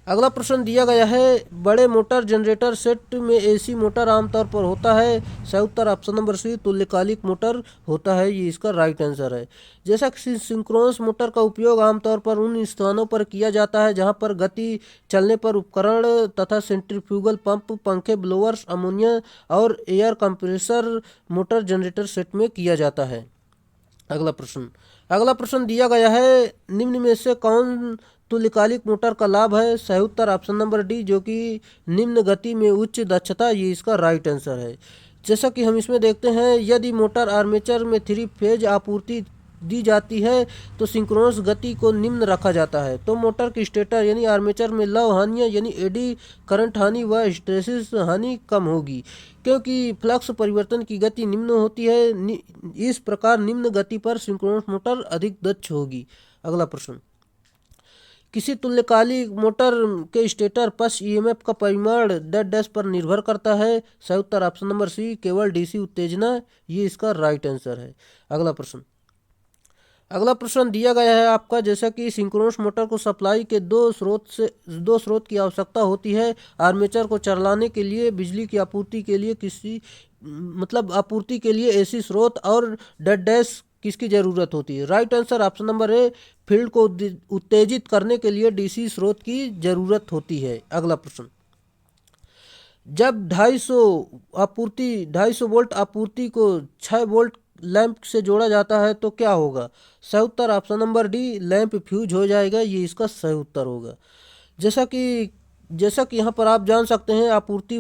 अगला प्रश्न दिया गया है, बड़े मोटर जनरेटर सेट में एसी मोटर आमतौर पर होता है। सही उत्तर ऑप्शन नंबर सी, तुल्यकालिक मोटर होता है, ये इसका राइट आंसर है। जैसा कि सिंक्रोनस मोटर का उपयोग आमतौर पर उन स्थानों पर किया जाता है जहां पर गति चलने पर उपकरण तथा सेंट्रीफ्यूगल पंप, पंखे, ब्लोअर्स, अमोनिया और air compressor motor generator set में किया जाता है। अगला प्रश्न दिया गया है, निम्न में से कौन तुल्यकालिक मोटर का लाभ है? सही उत्तर ऑप्शन नंबर डी, जो कि निम्न गति में उच्च दक्षता, ये इसका राइट आंसर है। जैसा कि हम इसमें देखते हैं, यदि मोटर आर्मेचर में 3 फेज आपूर्ति दी जाती है तो सिंक्रोनस गति को निम्न रखा जाता है, तो मोटर की स्टेटर यानी आर्मेचर में लव हानियाँ यानी एडी करंट हानि व हिस्टैरिसीस हानि कम होगी, क्योंकि फ्लक्स परिवर्तन की गति निम्न होती है। इस प्रकार निम्न गति पर सिंक्रोनस मोटर अधिक दक्ष होगी। अगला प्रश्न, किसी तुल्यकालिक मोटर के स्टेटर पक्ष ईएमएफ का परिमाण डेड डैश पर निर्भर करता है। सही उत्तर ऑप्शन नंबर सी, केवल डीसी उत्तेजना, ये इसका राइट आंसर है। अगला प्रश्न दिया गया है आपका, जैसा कि सिंक्रोनस मोटर को सप्लाई के दो स्रोत की आवश्यकता होती है। आर्मेचर को चलाने के लिए बिजली की आपूर्ति के लिए आपूर्ति के लिए एसी स्रोत और डेड डैश किसकी जरूरत होती है? राइट आंसर ऑप्शन नंबर ए, फील्ड को उत्तेजित करने के लिए डीसी स्रोत की जरूरत होती है। अगला प्रश्न, जब 250 वोल्ट आपूर्ति को 6 वोल्ट लैंप से जोड़ा जाता है तो क्या होगा? सही उत्तर option number D, lamp fuse हो जाएगा, ये इसका सही उत्तर होगा। जैसा कि यहाँ पर आप जान सकते हैं, आपूर्ति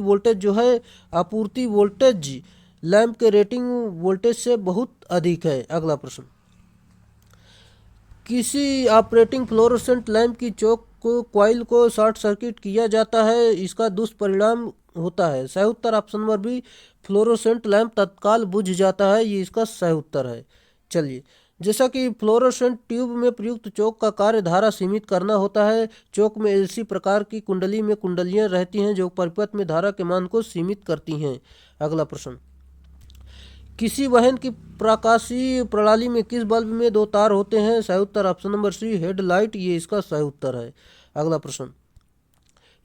वोल्टेज लैंप के रेटिंग वोल्टेज से बहुत अधिक है। अगला प्रश्न, किसी ऑपरेटिंग फ्लोरोसेंट लैंप की चौक को कॉइल को शॉर्ट सर्किट किया जाता है, इसका दुष्परिणाम होता है। सही उत्तर option number B, fluorescent lamp तत्काल बुझ जाता है, ये इसका सही उत्तर है। चलिए, जैसा कि फ्लोरोसेंट ट्यूब में प्रयुक्त चौक का कार्य धारा सीमित करना होता है। चौक में एलसी प्रकार की कुंडली में कुंडलियां रहती हैं जो परिपथ में धारा के मान को सीमित करती हैं। अगला प्रश्न, किसी वाहन की प्रकाशीय प्रणाली में किस बल्ब में 2 तार होते हैं? सही उत्तर ऑप्शन नंबर सी, हेडलाइट, ये इसका सही उत्तर है। अगला प्रश्न,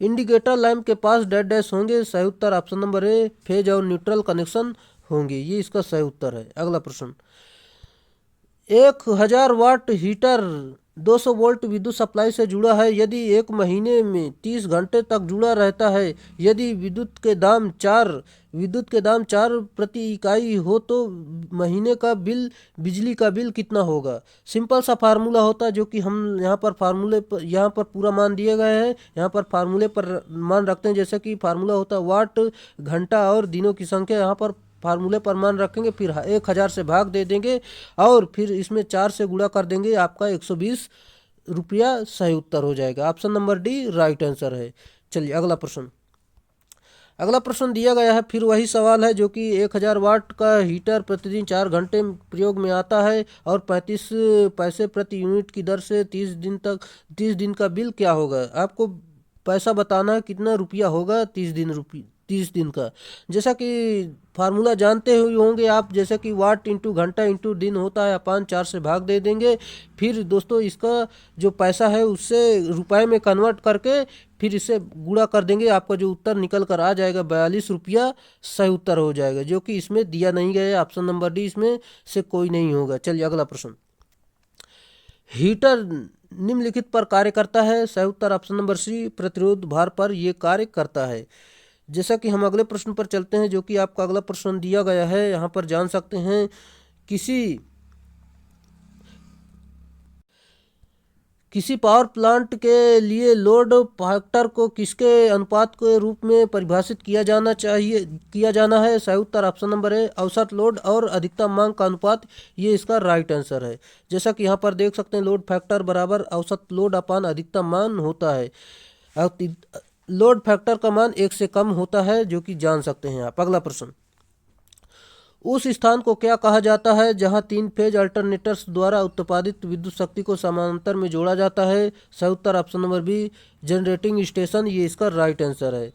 इंडिकेटर लैंप के पास डेड डैश होंगे। सही उत्तर ऑप्शन नंबर ए, फेज और न्यूट्रल कनेक्शन होंगे, ये इसका सही उत्तर है। अगला प्रश्न, 1000 वाट हीटर 200 वोल्ट विद्युत सप्लाई से जुड़ा है। यदि एक महीने में 30 घंटे तक जुड़ा रहता है। यदि विद्युत के दाम 4 प्रति इकाई हो तो महीने का बिल बिजली का बिल कितना होगा। सिंपल सा फार्मूला होता है जो कि हम यहाँ पर पूरा मान दिए गए हैं। यहाँ पर फार्मूले पर मान रखते हैं, जैसे कि फार्मूला होता है वाट, घंटा और दिनों की संख्या। यहाँ पर फार्मूले पर मान रखेंगे, फिर 1000 से भाग दे देंगे और फिर इसमें 4 से गुणा कर देंगे। आपका 120 रुपया सही उत्तर हो जाएगा। Option number D right answer है। चलिए अगला प्रश्न दिया गया है। फिर वही सवाल है जो कि 1000 वाट का हीटर प्रतिदिन 4 घंटे प्रयोग में आता है और 35 पैसे प्रति यूनिट की दर से 30 दिन का बिल क्या होगा। आपको पैसा बताना है कितना रुपया होगा 30 दिन का। जैसा कि फार्मूला जानते हुए होंगे आप, जैसा कि वाट इंटू घंटा इंटू दिन होता है, अपान 4 से भाग दे देंगे। फिर दोस्तों इसका जो पैसा है उससे रुपए में कन्वर्ट करके फिर इसे गुणा कर देंगे। आपका जो उत्तर निकल कर आ जाएगा 42 रुपया सही उत्तर हो जाएगा, जो कि इसमें दिया नहीं गया। ऑप्शन नंबर डी इसमें से कोई नहीं होगा। चलिए अगला प्रश्न। हीटर निम्नलिखित पर कार्य करता है। सही उत्तर ऑप्शन नंबर सी प्रतिरोध भार पर यह कार्य करता है। जैसा कि हम अगले प्रश्न पर चलते हैं, जो कि आपका अगला प्रश्न दिया गया है। यहाँ पर जान सकते हैं किसी पावर प्लांट के लिए लोड फैक्टर को किसके अनुपात के रूप में परिभाषित किया जाना है। सही उत्तर ऑप्शन नंबर है औसत लोड और अधिकतम मांग का अनुपात, ये इसका राइट आंसर है। जैसा कि यहाँ पर देख सकते हैं लोड फैक्टर बराबर औसत लोड अपान अधिकतम मान होता है। लोड फैक्टर का मान 1 से कम होता है, जो कि जान सकते हैं आप। अगला प्रश्न। उस स्थान को क्या कहा जाता है जहां 3 फेज अल्टरनेटर्स द्वारा उत्पादित विद्युत शक्ति को समानांतर में जोड़ा जाता है। सही उत्तर option number B generating station, ये इसका राइट आंसर है।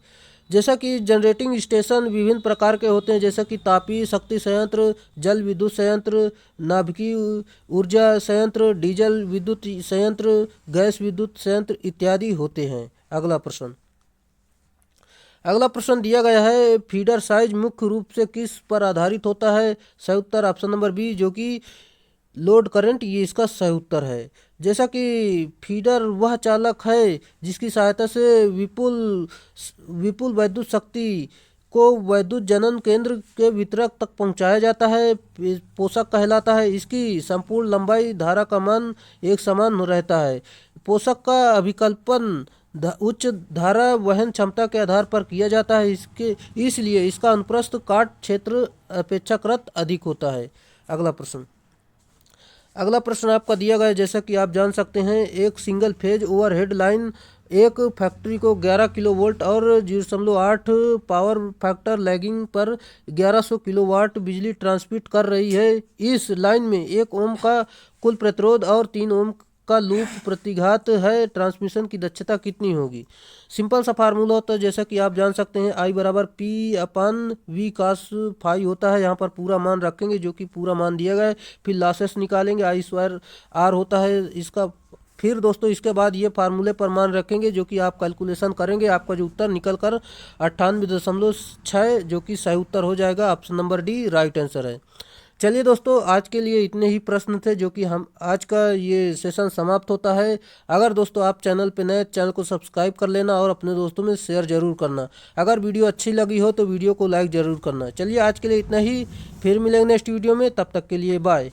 जैसा कि जनरेटिंग स्टेशन विभिन्न प्रकार के होते हैं, जैसा कि तापीय शक्ति संयंत्र, जल विद्युत संयंत्र, नाभिकीय ऊर्जा संयंत्र, डीजल विद्युत संयंत्र, गैस विद्युत संयंत्र इत्यादि होते हैं। अगला प्रश्न दिया गया है। फीडर साइज मुख्य रूप से किस पर आधारित होता है। सही उत्तर ऑप्शन नंबर बी जो कि लोड करंट, ये इसका सही उत्तर है। जैसा कि फीडर वह चालक है जिसकी सहायता से विपुल विद्युत शक्ति को विद्युत जनन केंद्र के वितरक तक पहुंचाया जाता है, पोषक कहलाता है। इसकी संपूर्ण लंबाई धारा का मान एक समान रहता है। पोषक का अभिकल्पन उच्च धारा वहन क्षमता के आधार पर किया जाता है, इसलिए इसका अनुप्रस्थ काट क्षेत्र अपेक्षाकृत अधिक होता है। अगला प्रश्न आपका दिया गया है। जैसा कि आप जान सकते हैं, एक सिंगल फेज ओवरहेड लाइन एक फैक्ट्री को 11 किलोवोल्ट और 0.8 पावर फैक्टर लैगिंग पर 1100 किलोवाट बिजली ट्रांसमिट कर रही है। इस लाइन में 1 ओम का कुल प्रतिरोध और 3 ओम का लूप प्रतिघात है। ट्रांसमिशन की दक्षता कितनी होगी। सिंपल सा फार्मूला होता है, जैसा कि आप जान सकते हैं आई बराबर P upon V cos phi होता है। यहाँ पर पूरा मान रखेंगे, जो कि पूरा मान दिया गया है। फिर लॉसेस निकालेंगे, आई स्क्वायर आर होता है इसका। फिर दोस्तों इसके बाद ये फार्मूले पर मान रखेंगे, जो कि आप कैलकुलेशन करेंगे। आपका जो उत्तर निकल कर 98.6 जो कि सही उत्तर हो जाएगा। Option number D right answer है। चलिए दोस्तों, आज के लिए इतने ही प्रश्न थे, जो कि हम आज का ये सेशन समाप्त होता है। अगर दोस्तों आप चैनल पे नए, चैनल को सब्सक्राइब कर लेना और अपने दोस्तों में शेयर जरूर करना। अगर वीडियो अच्छी लगी हो तो वीडियो को लाइक ज़रूर करना। चलिए आज के लिए इतना ही, फिर मिलेंगे नेक्स्ट वीडियो में, तब तक के लिए बाय।